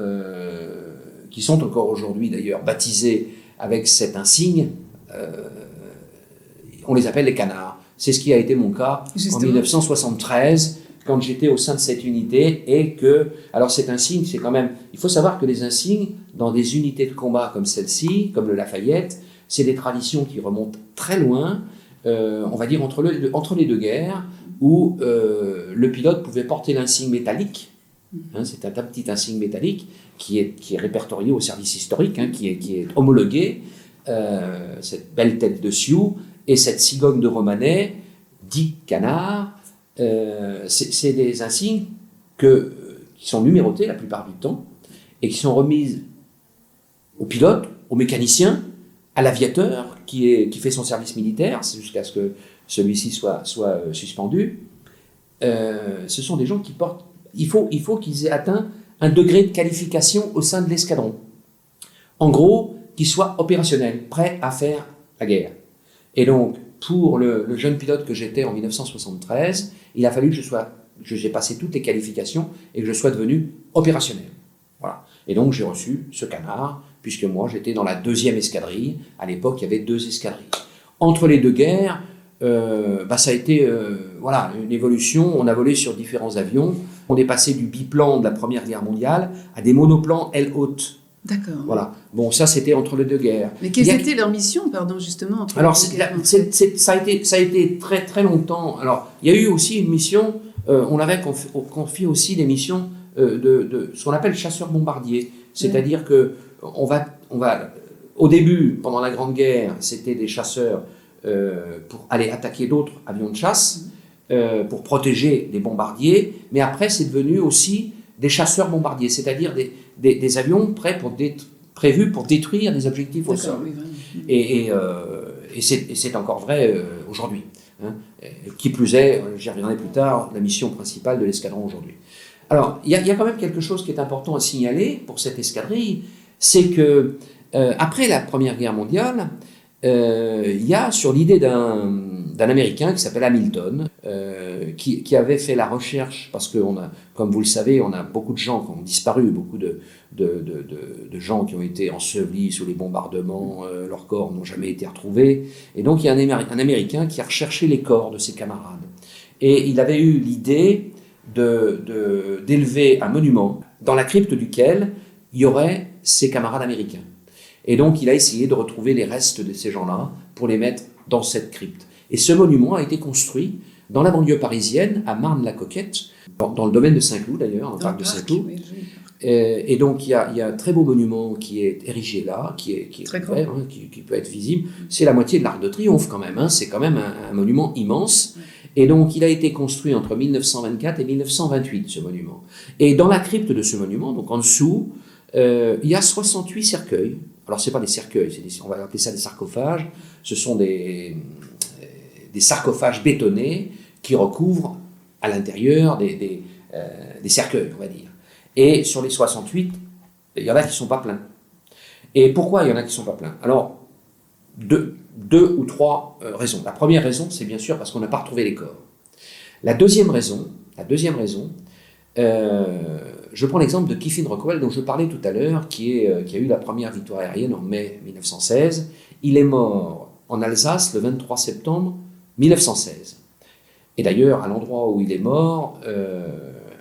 encore aujourd'hui d'ailleurs baptisés avec cet insigne, on les appelle les canards. C'est ce qui a été mon cas en 1973, quand j'étais au sein de cette unité, et que, alors cet insigne, c'est quand même, il faut savoir que les insignes, dans des unités de combat comme celle-ci, comme le Lafayette, c'est des traditions qui remontent très loin, on va dire entre les deux guerres, où le pilote pouvait porter l'insigne métallique, c'est un petit insigne métallique qui est répertorié au service historique, qui est homologué, cette belle tête de Sioux, et cette cigogne de Romanet, dit canard, c'est des insignes qui sont numérotés la plupart du temps et qui sont remises au pilote, au mécanicien, à l'aviateur qui fait son service militaire jusqu'à ce que celui-ci soit suspendu. Ce sont des gens qui portent... Il faut qu'ils aient atteint un degré de qualification au sein de l'escadron. En gros, qu'ils soient opérationnels, prêts à faire la guerre. Et donc, pour le jeune pilote que j'étais en 1973, il a fallu que j'ai passé toutes les qualifications et que je sois devenu opérationnel. Voilà. Et donc, j'ai reçu ce canard, puisque moi, j'étais dans la 2e escadrille. À l'époque, il y avait 2 escadrilles. Entre les deux guerres, ça a été une évolution. On a volé sur différents avions. On est passé du biplan de la Première Guerre mondiale à des monoplans aile haute.
D'accord.
Voilà. Bon, ça, c'était entre les deux guerres.
Mais quelles étaient leurs missions, justement, entre
alors,
les deux guerres?
ça a été très, très longtemps. Alors, il y a eu aussi une mission, on avait confié aussi des missions de ce qu'on appelle chasseurs-bombardiers. C'est-à-dire que on va, au début, pendant la Grande Guerre, c'était des chasseurs pour aller attaquer d'autres avions de chasse, pour protéger des bombardiers. Mais après, c'est devenu aussi des chasseurs-bombardiers, c'est-à-dire des avions prévus pour détruire des objectifs au sol. Oui, et c'est encore vrai aujourd'hui. Qui plus est, j'y reviendrai plus tard, la mission principale de l'escadron aujourd'hui. Alors, il y a quand même quelque chose qui est important à signaler pour cette escadrille, c'est que après la Première Guerre mondiale, il y a sur l'idée d'un Américain qui s'appelle Hamilton, qui avait fait la recherche, parce que, comme vous le savez, on a beaucoup de gens qui ont disparu, beaucoup de gens qui ont été ensevelis sous les bombardements, leurs corps n'ont jamais été retrouvés. Et donc il y a un Américain qui a recherché les corps de ses camarades. Et il avait eu l'idée d'élever un monument dans la crypte duquel il y aurait ses camarades américains. Et donc il a essayé de retrouver les restes de ces gens-là pour les mettre dans cette crypte. Et ce monument a été construit dans la banlieue parisienne, à Marne-la-Coquette, dans le domaine de Saint-Cloud d'ailleurs, dans le parc de Saint-Cloud. Oui, et donc il y a un très beau monument qui est érigé là, qui est très grand, qui peut être visible. C'est la moitié de l'Arc de Triomphe quand même, c'est quand même un monument immense. Et donc il a été construit entre 1924 et 1928, ce monument. Et dans la crypte de ce monument, donc en dessous, il y a 68 cercueils. Alors ce n'est pas des cercueils, on va appeler ça des sarcophages. Ce sont des sarcophages bétonnés qui recouvrent à l'intérieur des cercueils, on va dire. Et sur les 68, il y en a qui ne sont pas pleins. Et pourquoi il y en a qui ne sont pas pleins? Alors, deux ou trois raisons. La première raison, c'est bien sûr parce qu'on n'a pas retrouvé les corps. La deuxième raison, je prends l'exemple de Kiffin Rockwell dont je parlais tout à l'heure, qui a eu la première victoire aérienne en mai 1916. Il est mort en Alsace le 23 septembre 1916. Et d'ailleurs, à l'endroit où il est mort,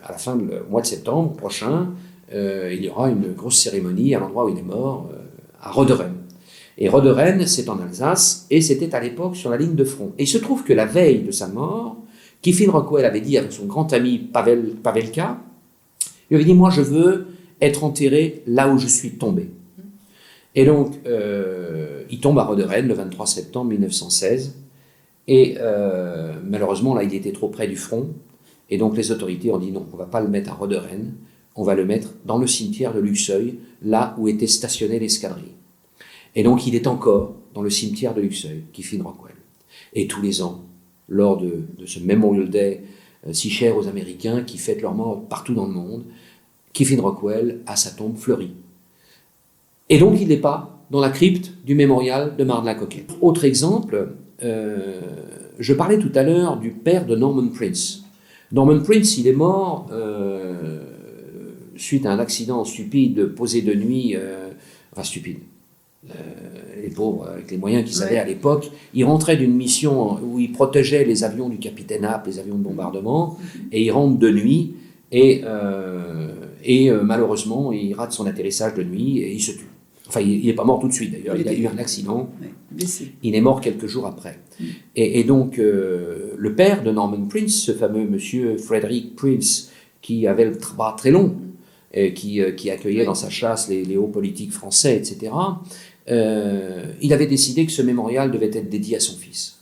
à la fin du mois de septembre prochain, il y aura une grosse cérémonie à l'endroit où il est mort, à Roderen. Et Roderen, c'est en Alsace, et c'était à l'époque sur la ligne de front. Et il se trouve que la veille de sa mort, Kiffin Rockwell avait dit avec son grand ami Pavelka, il avait dit « Moi, je veux être enterré là où je suis tombé ». Et donc, il tombe à Roderen le 23 septembre 1916, et malheureusement, là, il était trop près du front, et donc les autorités ont dit « Non, on ne va pas le mettre à Roderen, on va le mettre dans le cimetière de Luxeuil, là où était stationnée l'escadrille ». Et donc, il est encore dans le cimetière de Luxeuil, Kiffin Rockwell. Et tous les ans, lors de ce Memorial Day si cher aux Américains qui fêtent leur mort partout dans le monde, Kiffin Rockwell a sa tombe fleurie. Et donc il n'est pas dans la crypte du mémorial de Marne-la-Coquette. Autre exemple, je parlais tout à l'heure du père de Norman Prince. Norman Prince, il est mort suite à un accident stupide posé de nuit, enfin stupide. Les pauvres, avec les moyens qu'ils avaient à l'époque, il rentrait d'une mission où il protégeait les avions du capitaine App, les avions de bombardement, et il rentre de nuit, et malheureusement, il rate son atterrissage de nuit, et il se tue. Enfin, il n'est pas mort tout de suite d'ailleurs, il a eu un accident, il est mort quelques jours après. Et donc, le père de Norman Prince, ce fameux monsieur Frederick Prince, qui avait le bras très long, qui accueillait dans sa chasse les hauts politiques français, etc., il avait décidé que ce mémorial devait être dédié à son fils.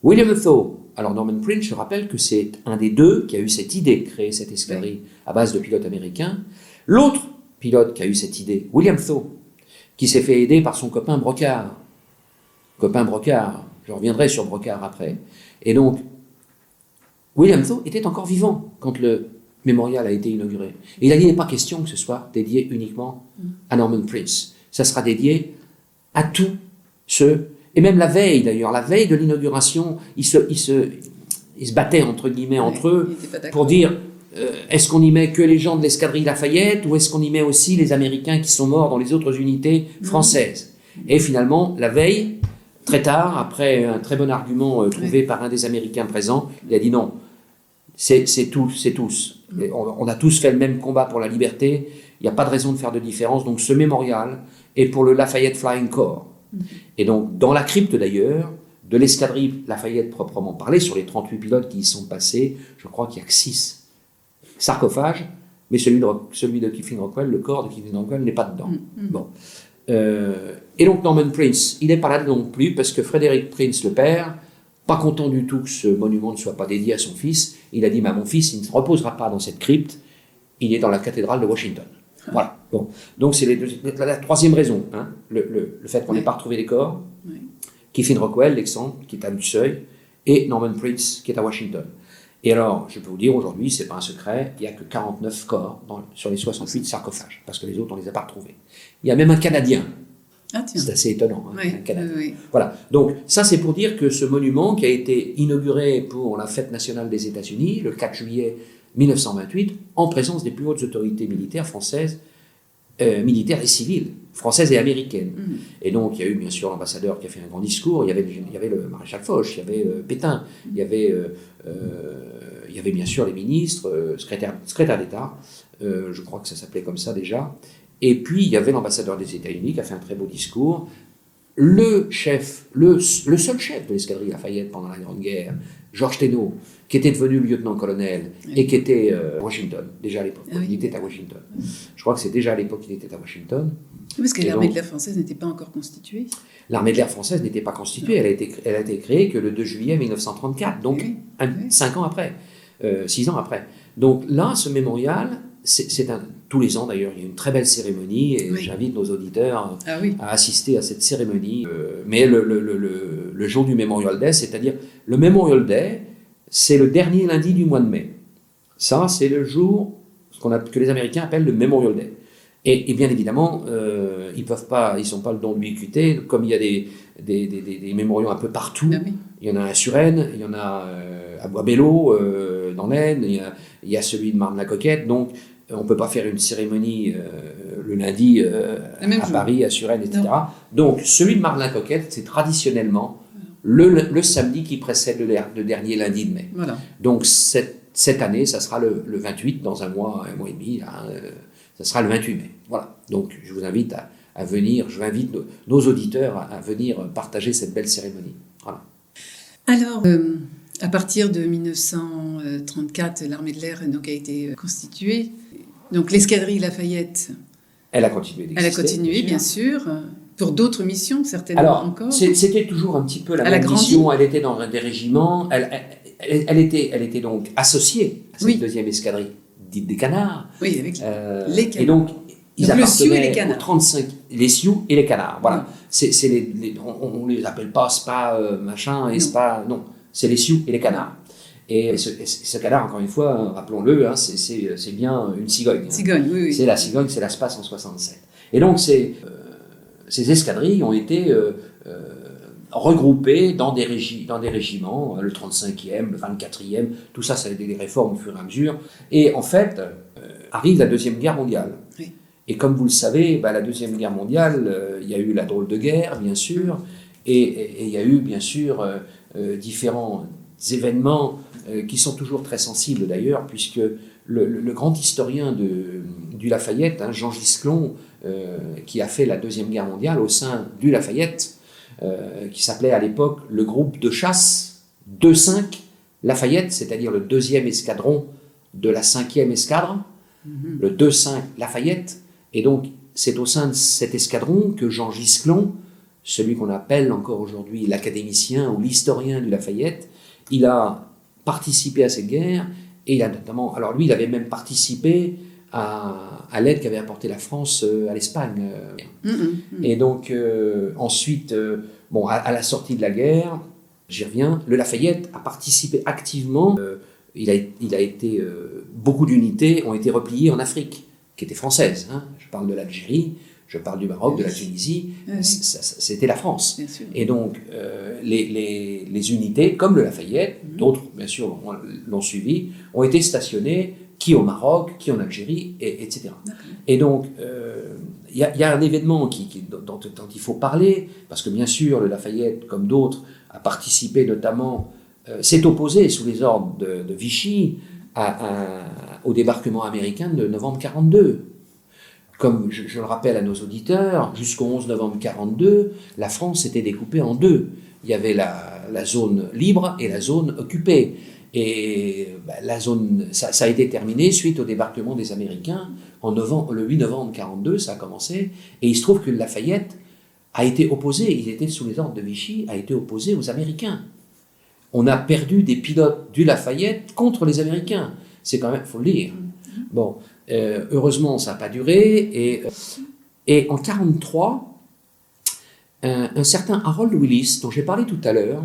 William Thaw, alors Norman Prince, je rappelle que c'est un des deux qui a eu cette idée de créer cette escadrille à base de pilotes américains. L'autre pilote qui a eu cette idée, William Thaw, qui s'est fait aider par son copain Brocard. Je reviendrai sur Brocard après. Et donc, William Thaw était encore vivant quand le mémorial a été inauguré. Et il a dit, il n'est pas question que ce soit dédié uniquement à Norman Prince. Ça sera dédié à tous ceux, et même la veille d'ailleurs, la veille de l'inauguration, ils se battaient entre guillemets entre eux pour dire est-ce qu'on y met que les gens de l'escadrille Lafayette ou est-ce qu'on y met aussi les Américains qui sont morts dans les autres unités françaises. Et finalement, la veille, très tard, après un très bon argument trouvé par un des Américains présents, il a dit non, c'est tous. On a tous fait le même combat pour la liberté, il n'y a pas de raison de faire de différence, donc ce mémorial est pour le Lafayette Flying Corps. Et donc, dans la crypte d'ailleurs, de l'escadrille Lafayette proprement parlé, sur les 38 pilotes qui y sont passés, je crois qu'il n'y a que 6 sarcophages, mais celui de Kiffin Rockwell, le corps de Kiffin Rockwell n'est pas dedans. Bon. Et donc Norman Prince, il n'est pas là non plus, parce que Frederick Prince, le père, pas content du tout que ce monument ne soit pas dédié à son fils, il a dit, mon fils, il ne se reposera pas dans cette crypte, il est dans la cathédrale de Washington. Voilà. Bon. Donc c'est la troisième raison, hein, le fait qu'on n'ait pas retrouvé les corps. Kiffin Rockwell, l'exemple, qui est à Luxeuil, et Norman Prince, qui est à Washington. Et alors, je peux vous dire, aujourd'hui, c'est pas un secret, il n'y a que 49 corps sur les 68 sarcophages, parce que les autres, on ne les a pas retrouvés. Il y a même un Canadien. Ah, c'est assez étonnant, hein, un Canadien. Voilà. Donc, ça, c'est pour dire que ce monument, qui a été inauguré pour la fête nationale des États-Unis, le 4 juillet 1928, en présence des plus hautes autorités militaires françaises, militaires et civiles, françaises et américaines. Et donc, il y a eu bien sûr l'ambassadeur qui a fait un grand discours, il y avait le maréchal Foch, il y avait Pétain, il y avait bien sûr les ministres, secrétaire d'État, je crois que ça s'appelait comme ça déjà, et puis il y avait l'ambassadeur des États-Unis qui a fait un très beau discours. Le seul chef de l'escadrille Lafayette pendant la Grande Guerre, Georges Thénault, qui était devenu lieutenant-colonel et qui était à Washington, déjà à l'époque. Il était à Washington. Je crois que c'est déjà à l'époque qu'il était à Washington.
Parce que l'armée de l'air française n'était pas encore constituée.
L'armée de l'air française n'était pas constituée. Elle a été créée que le 2 juillet 1934, donc 5 ans après, 6 ans après. Donc là, ce mémorial, tous les ans d'ailleurs, il y a une très belle cérémonie et j'invite nos auditeurs à assister à cette cérémonie. Mais le jour du Memorial Day, c'est-à-dire le Memorial Day, c'est le dernier lundi du mois de mai. Ça, c'est le jour que les Américains appellent le Memorial Day. Et bien évidemment, ils sont pas le don de l'ubiquité, comme il y a des mémoriaux un peu partout. Il y en a à Suresnes, il y en a à Bois-Bello, dans l'Aisne, il y a celui de Marne-la-Coquette, donc on ne peut pas faire une cérémonie le lundi à Paris, à Suresnes, etc. Non. Donc celui de Marne-la-Coquette, c'est traditionnellement le samedi qui précède le dernier lundi de mai. Voilà. Donc cette année, ça sera le 28, dans un mois et demi, ça sera le 28 mai. Voilà. Donc je vous invite à venir, je invite nos auditeurs à venir partager cette belle cérémonie. Voilà.
Alors, à partir de 1934, l'armée de l'air a été constituée. Donc l'escadrille Lafayette,
elle a continué d'exister.
Elle a continué, bien sûr, pour d'autres missions, certainement.
Alors,
encore.
C'était toujours un petit peu la même mission. Elle était dans des régiments. Elle était donc associée à cette deuxième escadrille, dite des Canards.
Oui, avec les Canards.
Et donc, Ils
donc le sioux et les
appartenaient
canards.
aux 35, les sioux et les canards. Voilà.
Ouais.
On les appelle pas spa machin et
Non.
spa, non. C'est les sioux et les canards. Et ce canard, encore une fois, rappelons-le, hein, c'est bien une cigogne. Hein.
Cigogne, oui, oui.
C'est la cigogne, c'est la SPA 167. Et donc ces escadrilles ont été regroupées dans des régiments, le 35e, le 24e, tout ça, ça a été des réformes au fur et à mesure. Et en fait, arrive la Deuxième Guerre mondiale.
Oui.
Et comme vous le savez, la Deuxième Guerre mondiale, il y a eu la drôle de guerre, bien sûr, et il y a eu, bien sûr, différents événements qui sont toujours très sensibles d'ailleurs, puisque le grand historien du Lafayette, hein, Jean Gisclon, qui a fait la Deuxième Guerre mondiale au sein du Lafayette, qui s'appelait à l'époque le groupe de chasse 2-5 Lafayette, c'est-à-dire le 2e escadron de la 5e escadre, le 2-5 Lafayette. Et donc, c'est au sein de cet escadron que Jean Gisclon, celui qu'on appelle encore aujourd'hui l'académicien ou l'historien du Lafayette, il a participé à cette guerre, et il a notamment, alors lui, il avait même participé à l'aide qu'avait apporté la France à l'Espagne. Et donc, ensuite, à la sortie de la guerre, j'y reviens, le Lafayette a participé activement, il a été, beaucoup d'unités ont été repliées en Afrique, qui étaient françaises. Hein. Je parle de l'Algérie, je parle du Maroc, de la Tunisie, c'était la France. Et donc, les unités, comme le Lafayette, d'autres, bien sûr, l'ont suivi, ont été stationnées, qui au Maroc, qui en Algérie, etc. Et donc, il y a un événement dont il faut parler, parce que bien sûr, le Lafayette, comme d'autres, a participé notamment, s'est opposé sous les ordres de Vichy au débarquement américain de novembre 1942. Comme je le rappelle à nos auditeurs, jusqu'au 11 novembre 1942, la France était découpée en deux. Il y avait la zone libre et la zone occupée. Et la zone, ça a été terminé suite au débarquement des Américains le 8 novembre 1942, ça a commencé. Et il se trouve que le Lafayette a été opposé, il était sous les ordres de Vichy, a été opposé aux Américains. On a perdu des pilotes du Lafayette contre les Américains. C'est quand même, il faut le dire. Bon. Heureusement, ça n'a pas duré. Et en 1943, un certain Harold Willis, dont j'ai parlé tout à l'heure,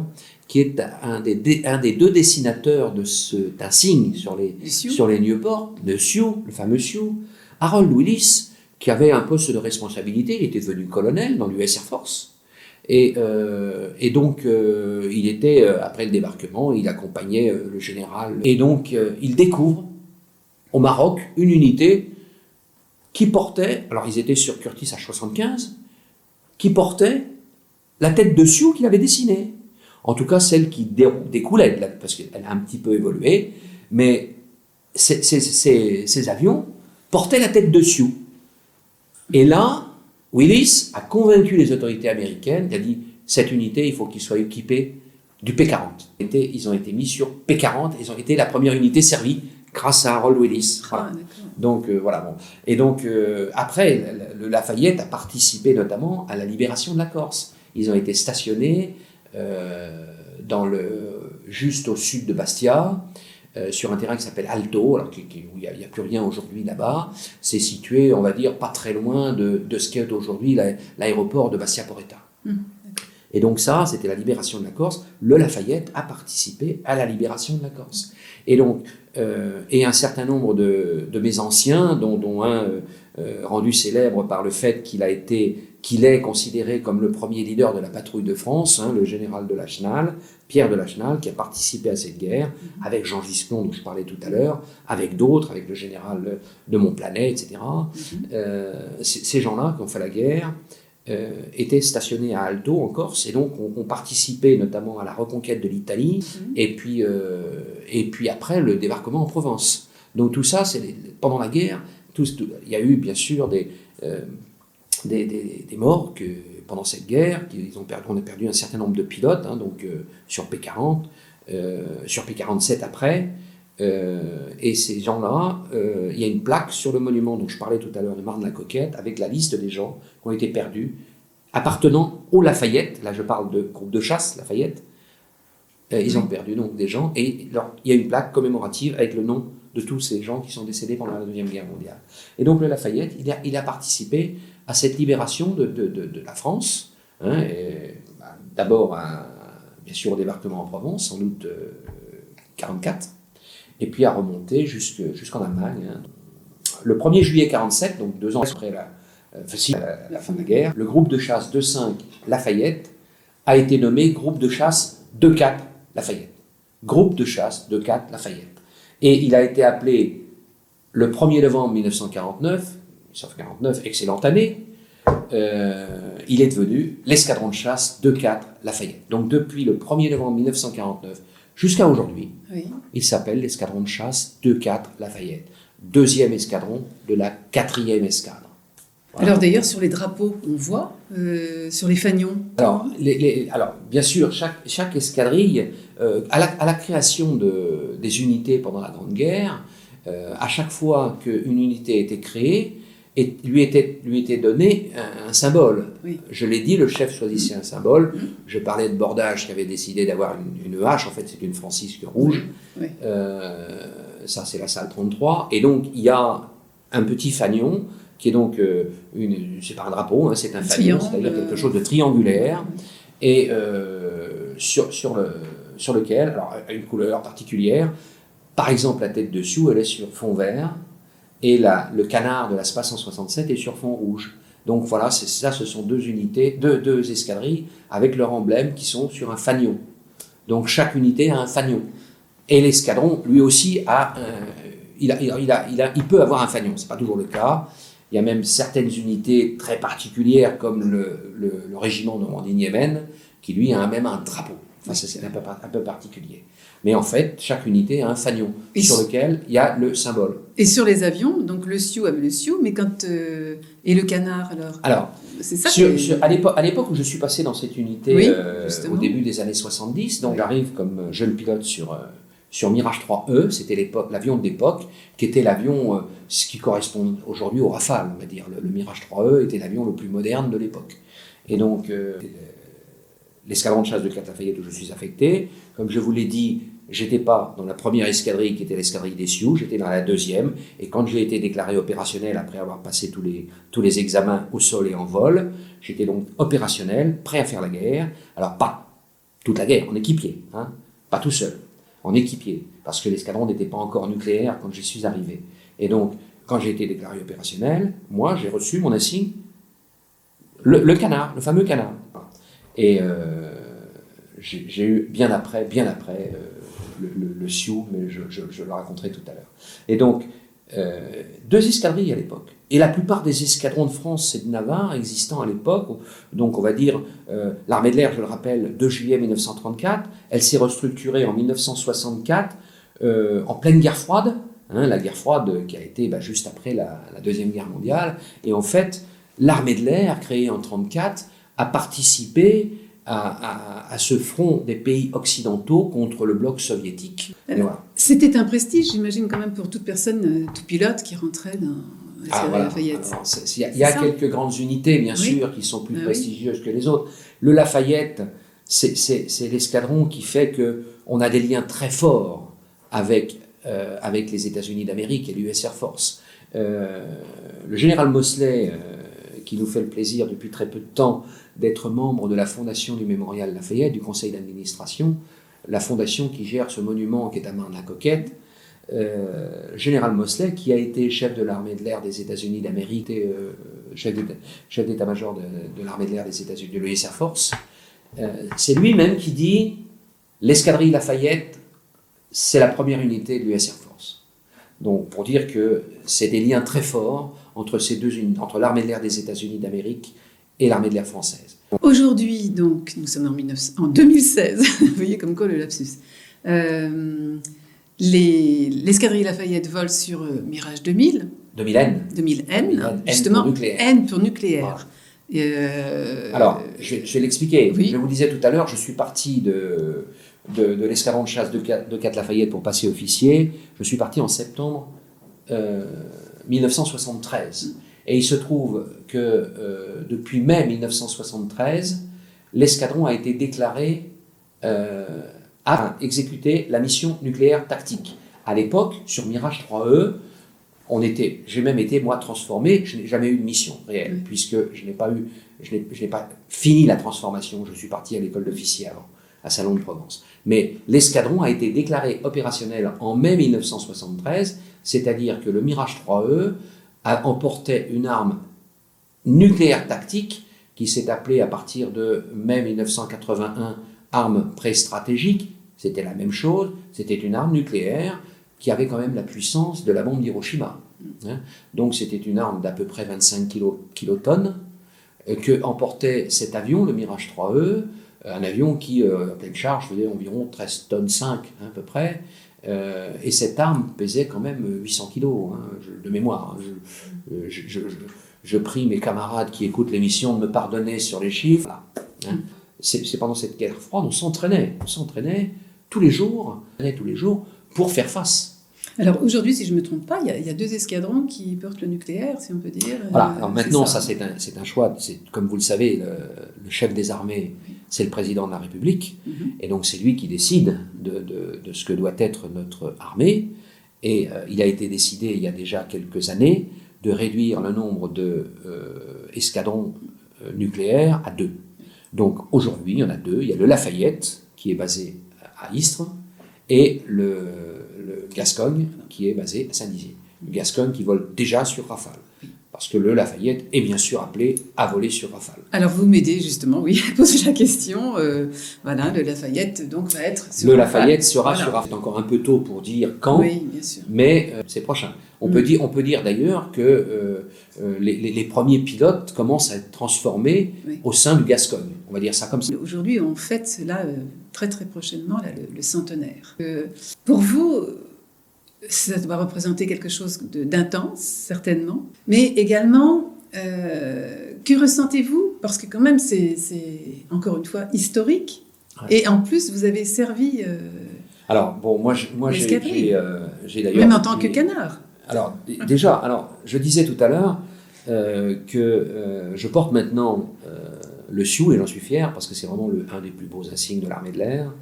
qui est un des deux dessinateurs d'un signe sur les Nieuport, de Sioux, le fameux Sioux, Harold Willis, qui avait un poste de responsabilité, il était devenu colonel dans l'US Air Force. Et donc, il était, après le débarquement, il accompagnait le général. Et donc, il découvre au Maroc une unité qui portait, alors ils étaient sur Curtis H-75, qui portait la tête de Sioux qu'il avait dessinée. En tout cas, celle qui découlait, parce qu'elle a un petit peu évolué, mais ces avions portaient la tête de Sioux. Et là, Willis a convaincu les autorités américaines, il a dit, cette unité, il faut qu'il soit équipée du P-40. Ils ont été mis sur P-40, ils ont été la première unité servie grâce à Harold Willis. Voilà. Donc, voilà. Bon. Et donc, après, le Lafayette a participé notamment à la libération de la Corse. Ils ont été stationnés juste au sud de Bastia, sur un terrain qui s'appelle Alto, alors où il n'y a plus rien aujourd'hui là-bas. C'est situé, on va dire, pas très loin de ce qu'est aujourd'hui l'aéroport de Bastia-Poretta. Et donc ça, c'était la libération de la Corse. Le Lafayette a participé à la libération de la Corse. Et donc, et un certain nombre de mes anciens, dont un rendu célèbre par le fait qu'il est considéré comme le premier leader de la patrouille de France, hein, le général de Lachenal, Pierre de Lachenal, qui a participé à cette guerre, avec Jean Gisclon, dont je parlais tout à l'heure, avec d'autres, avec le général de Montplanet, etc. Ces gens-là qui ont fait la guerre étaient stationnés à Alto, en Corse, et donc ont participé notamment à la reconquête de l'Italie, et puis après le débarquement en Provence. Donc tout ça, pendant la guerre, il y a eu bien sûr des morts pendant cette guerre. On a perdu un certain nombre de pilotes, hein, donc sur P-40, sur P-47 après. Et ces gens-là, il y a une plaque sur le monument dont je parlais tout à l'heure de Marne-la-Coquette, avec la liste des gens qui ont été perdus, appartenant au Lafayette. Là, je parle de groupe de chasse, Lafayette. Ils ont perdu donc des gens, et il y a une plaque commémorative avec le nom de tous ces gens qui sont décédés pendant la Deuxième Guerre mondiale. Et donc le Lafayette, il a participé à cette libération de la France, hein, d'abord bien sûr au débarquement en Provence en août 1944, et puis à remonter jusqu'en Allemagne. Hein. Le 1er juillet 1947, donc 2 ans après la fin de la guerre, le groupe de chasse 2-5 Lafayette a été nommé groupe de chasse 2-4 Lafayette. Groupe de chasse 2-4 Lafayette. Et il a été appelé le 1er novembre 1949, excellente année, il est devenu l'escadron de chasse 2-4 Lafayette. Donc depuis le 1er novembre 1949 jusqu'à aujourd'hui, oui, il s'appelle l'escadron de chasse 2-4 Lafayette. 2e escadron de la 4e escadre. Voilà.
Alors d'ailleurs, sur les drapeaux, on voit, sur les fanions.
Alors bien sûr, chaque escadrille, à la création des unités pendant la Grande Guerre, à chaque fois qu'une unité était créée, lui était donné un symbole. Oui. Je l'ai dit, le chef choisissait un symbole. Je parlais de Bordage qui avait décidé d'avoir une hache, en fait c'est une francisque rouge. Oui. Ça c'est la salle 33. Et donc il y a un petit fanion qui est donc, c'est pas un drapeau, hein, c'est un fanion, c'est-à-dire quelque chose de triangulaire, et sur lequel, alors une couleur particulière, par exemple la tête de Sioux, elle est sur fond vert, et le canard de la SPA 167 est sur fond rouge. Donc voilà, ce sont deux unités, deux escadrilles avec leur emblème qui sont sur un fanion. Donc chaque unité a un fanion. Et l'escadron, lui aussi, il peut avoir un fanion. C'est pas toujours le cas. Il y a même certaines unités très particulières, comme le régiment Normandie-Niemen, qui lui a même un drapeau. Enfin, ça, c'est un peu particulier. Mais en fait, chaque unité a un fanion sur lequel il y a le symbole.
Et sur les avions, donc le Sioux avait le Sioux, mais et le canard
alors c'est ça. À l'époque où je suis passé dans cette unité, oui, au début des années 70, donc j'arrive comme jeune pilote sur Mirage 3E, c'était l'avion de l'époque, qui était l'avion, ce qui correspond aujourd'hui au Rafale, on va dire. Le Mirage 3E était l'avion le plus moderne de l'époque. Et donc, l'escadron de chasse de 4 Lafayette où je suis affecté, comme je vous l'ai dit, j'étais pas dans la première escadrille qui était l'escadrille des Sioux, j'étais dans la 2e, et quand j'ai été déclaré opérationnel après avoir passé tous les examens au sol et en vol, j'étais donc opérationnel, prêt à faire la guerre. Alors pas toute la guerre, en équipier, hein, pas tout seul. En équipier, parce que l'escadron n'était pas encore nucléaire quand j'y suis arrivé. Et donc, quand j'ai été déclaré opérationnel, moi, j'ai reçu mon insigne, le canard, le fameux canard. Et j'ai eu bien après le Sioux, mais je le raconterai tout à l'heure. Et donc, 2 escadrilles à l'époque. Et la plupart des escadrons de France et de Navarre existant à l'époque, donc on va dire l'armée de l'air, je le rappelle, 2 juillet 1934, elle s'est restructurée en 1964 en pleine guerre froide, hein, la guerre froide qui a été juste après la Deuxième Guerre mondiale. Et en fait, l'armée de l'air, créée en 1934, a participé à ce front des pays occidentaux contre le bloc soviétique.
Voilà. C'était un prestige, j'imagine, quand même, pour toute personne, tout pilote qui rentrait dans
voilà.
Lafayette.
Il y a quelques grandes unités, bien sûr, qui sont plus prestigieuses que les autres. Le Lafayette, c'est l'escadron qui fait qu'on a des liens très forts avec les États-Unis d'Amérique et l'US Air Force. Le général Mosley, qui nous fait le plaisir depuis très peu de temps d'être membre de la fondation du Mémorial Lafayette, du conseil d'administration, la fondation qui gère ce monument qui est à Marne-la-Coquette, général Mosley, qui a été chef de l'armée de l'air des États-Unis d'Amérique, chef d'état-major de l'armée de l'air des États-Unis, de l'US Air Force, c'est lui-même qui dit l'escadrille Lafayette, c'est la première unité de l'US Air Force. Donc, pour dire que c'est des liens très forts entre entre l'armée de l'air des États-Unis d'Amérique et l'armée de l'air française.
Aujourd'hui, donc, nous sommes en 2016, vous voyez comme quoi le lapsus. L'escadrille Lafayette vole sur Mirage 2000. 2000N, justement, N pour nucléaire.
Voilà. Alors, je vais l'expliquer. Oui. Je vous disais tout à l'heure, je suis parti de l'escadron de chasse de 4 Lafayette pour passer officier. Je suis parti en septembre 1973. Et il se trouve que depuis mai 1973, l'escadron a été déclaré à exécuter la mission nucléaire tactique. À l'époque, sur Mirage 3E, j'ai même été, moi, transformé. Je n'ai jamais eu de mission réelle, puisque je n'ai pas fini la transformation. Je suis parti à l'école d'officier avant, à Salon de Provence. Mais l'escadron a été déclaré opérationnel en mai 1973, c'est-à-dire que le Mirage 3E emportait une arme nucléaire tactique qui s'est appelée à partir de mai 1981 arme pré-stratégique. C'était la même chose, c'était une arme nucléaire qui avait quand même la puissance de la bombe d'Hiroshima. Donc c'était une arme d'à peu près 25 kilotonnes que emportait cet avion, le Mirage 3E, un avion qui, à pleine charge, faisait environ 13 tonnes 5 à peu près, et cette arme pesait quand même 800 kilos, de mémoire. Je prie mes camarades qui écoutent l'émission de me pardonner sur les chiffres. C'est pendant cette guerre froide, on s'entraînait tous les jours pour faire face.
Alors aujourd'hui, si je ne me trompe pas, il y a 2 escadrons qui portent le nucléaire, si on peut dire.
Voilà, alors maintenant, ça c'est un choix, comme vous le savez, le chef des armées, c'est le président de la République, et donc c'est lui qui décide de ce que doit être notre armée, et il a été décidé il y a déjà quelques années de réduire le nombre d'escadrons nucléaires à 2. Donc aujourd'hui, il y en a 2, il y a le Lafayette, qui est basé à Istres, et le Gascogne, qui est basé à Saint-Dizier. Le Gascogne qui vole déjà sur Rafale, parce que le Lafayette est bien sûr appelé à voler sur Rafale.
Alors vous m'aidez justement, oui, à poser la question. Voilà, le Lafayette donc va être sur
le
Rafale.
Lafayette sera sur Rafale. C'est encore un peu tôt pour dire quand,
oui, bien sûr.
Mais c'est prochain. On peut dire d'ailleurs que les premiers pilotes commencent à être transformés au sein du Gascogne. On va dire ça comme ça.
Aujourd'hui, on fête là, très très prochainement là, le centenaire. Pour vous, ça doit représenter quelque chose d'intense, certainement, mais également, que ressentez-vous? Parce que quand même, c'est encore une fois historique, et en plus, vous avez servi...
Alors, bon, moi j'ai d'ailleurs...
Même en tant que canard.
Alors, déjà, je disais tout à l'heure que je porte maintenant le Sioux, et j'en suis fier, parce que c'est vraiment un des plus beaux insignes de l'armée de l'air.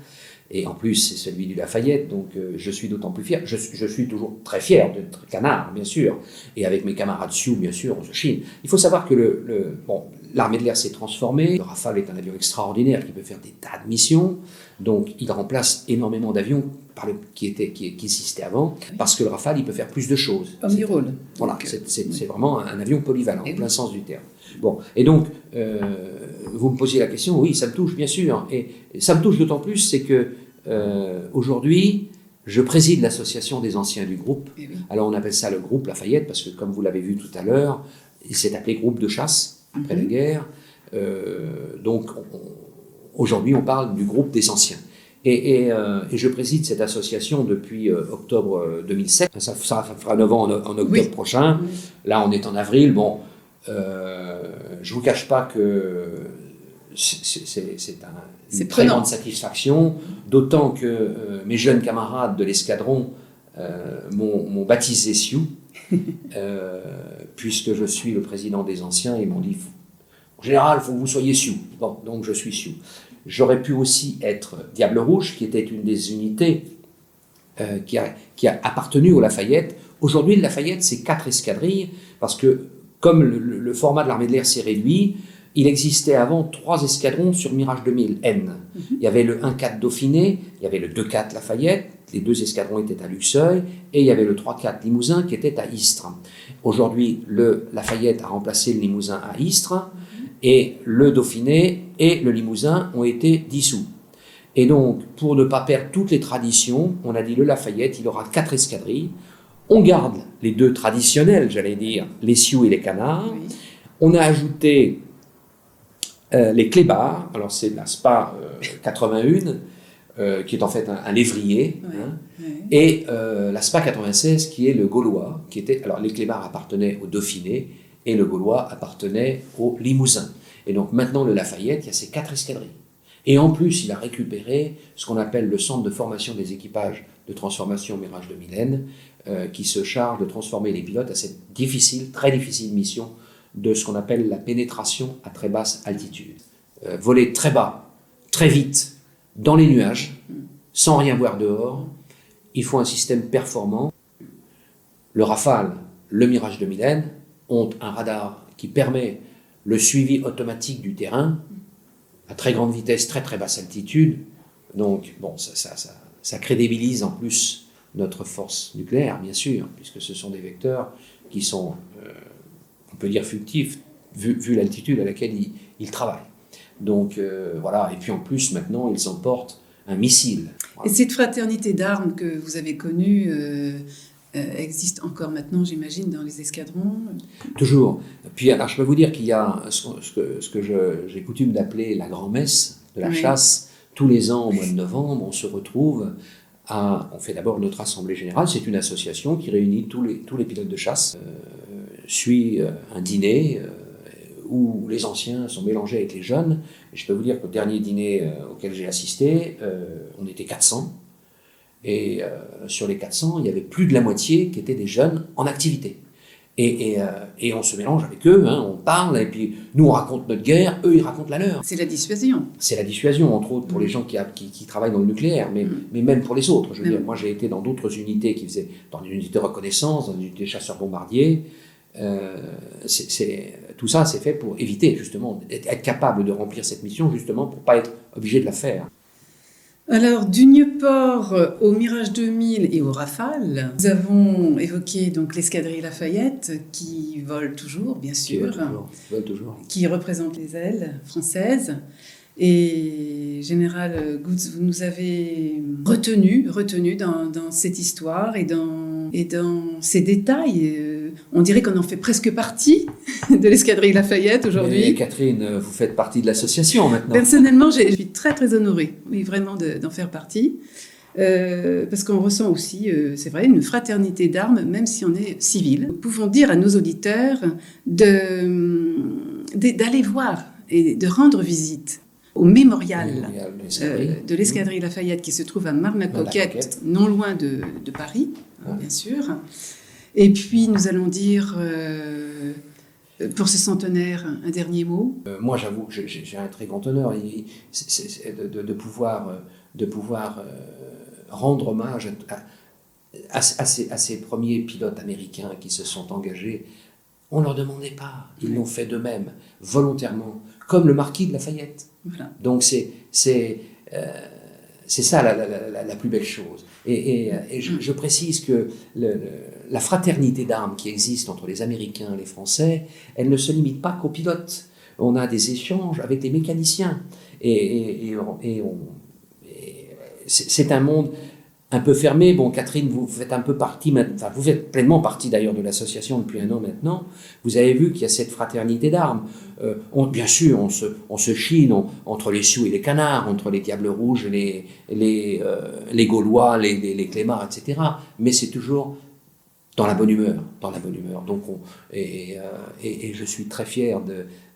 Et en plus, c'est celui du Lafayette, donc je suis d'autant plus fier. Je suis toujours très fier d'être canard, bien sûr. Et avec mes camarades Sioux, bien sûr, on se chine. Il faut savoir que l'armée de l'air s'est transformée. Le Rafale est un avion extraordinaire qui peut faire des tas de missions. Donc, il remplace énormément d'avions qui existaient avant, parce que le Rafale, il peut faire plus de choses.
Omnirôle.
Voilà, c'est vraiment un avion polyvalent, en plein sens du terme. Bon, et donc, vous me posiez la question, oui, ça me touche, bien sûr. Et ça me touche d'autant plus, c'est que aujourd'hui, je préside l'association des anciens du groupe. Oui. Alors, on appelle ça le groupe Lafayette, parce que, comme vous l'avez vu tout à l'heure, il s'est appelé groupe de chasse après la guerre. Donc, aujourd'hui, on parle du groupe des anciens. Et je préside cette association depuis octobre 2007. Ça fera 9 ans en octobre prochain. Là, on est en avril. Bon, je ne vous cache pas que c'est une très grande satisfaction, d'autant que mes jeunes camarades de l'escadron m'ont baptisé Sioux, puisque je suis le président des anciens. Ils m'ont dit, en général, il faut que vous soyez Sioux. Bon, donc je suis Sioux. J'aurais pu aussi être Diable Rouge, qui était une des unités qui a appartenu au Lafayette. Aujourd'hui, le Lafayette, c'est 4 escadrilles, parce que comme le format de l'armée de l'air s'est réduit, il existait avant 3 escadrons sur Mirage 2000N. Il y avait le 1-4 Dauphiné, il y avait le 2-4 Lafayette, les 2 escadrons étaient à Luxeuil, et il y avait le 3-4 Limousin qui était à Istres. Aujourd'hui, le Lafayette a remplacé le Limousin à Istres, et le Dauphiné et le Limousin ont été dissous. Et donc, pour ne pas perdre toutes les traditions, on a dit le Lafayette, il aura 4 escadrilles. On garde les 2 traditionnels, j'allais dire, les Sioux et les Canards. Oui. On a ajouté les Clébards, alors c'est la SPA 81, qui est en fait un lévrier, et la SPA 96, qui est le Gaulois, qui était, alors les Clébards appartenaient au Dauphiné, et le Gaulois appartenait au Limousin. Et donc maintenant, le Lafayette, il y a ces 4 escadrilles. Et en plus, il a récupéré ce qu'on appelle le centre de formation des équipages de transformation Mirage 2000N, qui se charge de transformer les pilotes à cette très difficile mission de ce qu'on appelle la pénétration à très basse altitude. Voler très bas, très vite, dans les nuages, sans rien voir dehors, il faut un système performant. Le Rafale, le Mirage 2000N ont un radar qui permet le suivi automatique du terrain à très grande vitesse, très très basse altitude. Donc, bon, ça crédibilise en plus notre force nucléaire, bien sûr, puisque ce sont des vecteurs qui sont, on peut dire, fictifs, vu l'altitude à laquelle ils travaillent. Donc, voilà. Et puis en plus, maintenant, ils emportent un missile. Voilà.
Et cette fraternité d'armes que vous avez connue existe encore maintenant, j'imagine, dans les escadrons?
Toujours. Puis, alors, je peux vous dire qu'il y a ce que j'ai coutume d'appeler la grand-messe de la chasse. Tous les ans, au mois de novembre, on se retrouve on fait d'abord notre assemblée générale. C'est une association qui réunit tous les pilotes de chasse, suit un dîner où les anciens sont mélangés avec les jeunes. Et je peux vous dire qu'au dernier dîner auquel j'ai assisté, on était 400. Et sur les 400, il y avait plus de la moitié qui étaient des jeunes en activité. Et on se mélange avec eux, hein, on parle, et puis nous on raconte notre guerre, eux ils racontent la leur.
C'est la dissuasion.
C'est la dissuasion, entre autres pour les gens qui travaillent dans le nucléaire, mais même pour les autres. Je veux dire, moi j'ai été dans d'autres unités qui faisaient, dans une unité de reconnaissance, dans une unité chasseurs-bombardiers. Tout ça c'est fait pour éviter justement, être capable de remplir cette mission justement pour ne pas être obligé de la faire.
Alors, du Nieuport au Mirage 2000 et au Rafale, nous avons évoqué donc l'escadrille Lafayette qui vole toujours, bien sûr, qui représente les ailes françaises. Et Général Goods, vous nous avez retenu dans cette histoire et dans ces détails. On dirait qu'on en fait presque partie de l'escadrille Lafayette aujourd'hui.
Et Catherine, vous faites partie de l'association maintenant.
Personnellement, je suis très très honorée, oui, vraiment d'en faire partie. Parce qu'on ressent aussi, c'est vrai, une fraternité d'armes, même si on est civil. Nous pouvons dire à nos auditeurs d'aller voir et de rendre visite au mémorial de l'escadrille Lafayette qui se trouve à Marne-la-Coquette, non loin de Paris, bien sûr. Et puis nous allons dire, pour ce centenaire, un dernier mot.
Moi j'avoue que j'ai un très grand honneur de pouvoir rendre hommage à ces premiers pilotes américains qui se sont engagés. On ne leur demandait pas, ils l'ont fait d'eux-mêmes, volontairement, comme le marquis de Lafayette. Voilà. Donc c'est ça la plus belle chose. Et je précise que la fraternité d'armes qui existe entre les Américains et les Français, elle ne se limite pas qu'aux pilotes. On a des échanges avec les mécaniciens. C'est un monde un peu fermé. Bon, Catherine, vous faites un peu partie, enfin, vous faites pleinement partie d'ailleurs de l'association depuis un an maintenant. Vous avez vu qu'il y a cette fraternité d'armes. Bien sûr, on se chine entre les Sioux et les Canards, entre les Diables Rouges, les Gaulois, les Clémards, etc. Mais c'est toujours dans la bonne humeur, Donc, et je suis très fier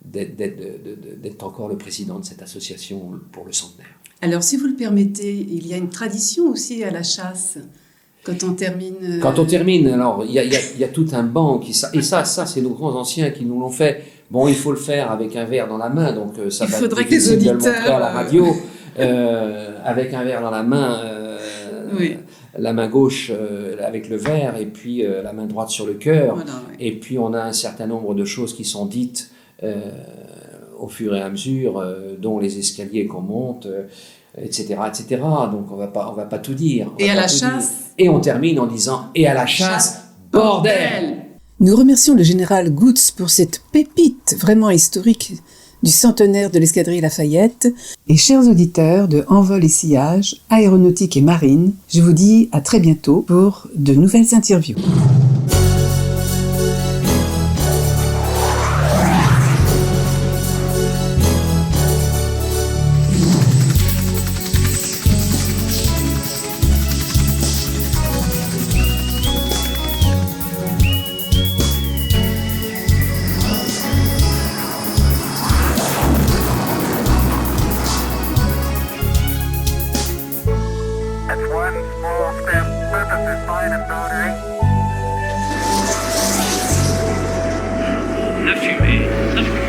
d'être encore le président de cette association pour le centenaire.
Alors, si vous le permettez, il y a une tradition aussi à la chasse. Quand on termine...
Quand on termine, alors, il y a tout un banc et ça, c'est nos grands anciens qui nous l'ont fait. Bon, il faut le faire avec un verre dans la main, donc ça va être difficile de le montrer à la radio. Avec un verre dans la main, oui. La main gauche avec le verre, et puis la main droite sur le cœur. Voilà, oui. Et puis, on a un certain nombre de choses qui sont dites au fur et à mesure, dont les escaliers qu'on monte, etc., etc. Donc on va pas tout dire.
Et à la chasse.
Et on termine en disant « Et à la chasse, bordel !»
Nous remercions le général Goods pour cette pépite vraiment historique du centenaire de l'escadrille Lafayette. Et chers auditeurs de Envol et Sillage, Aéronautique et Marine, je vous dis à très bientôt pour de nouvelles interviews.
La fumée.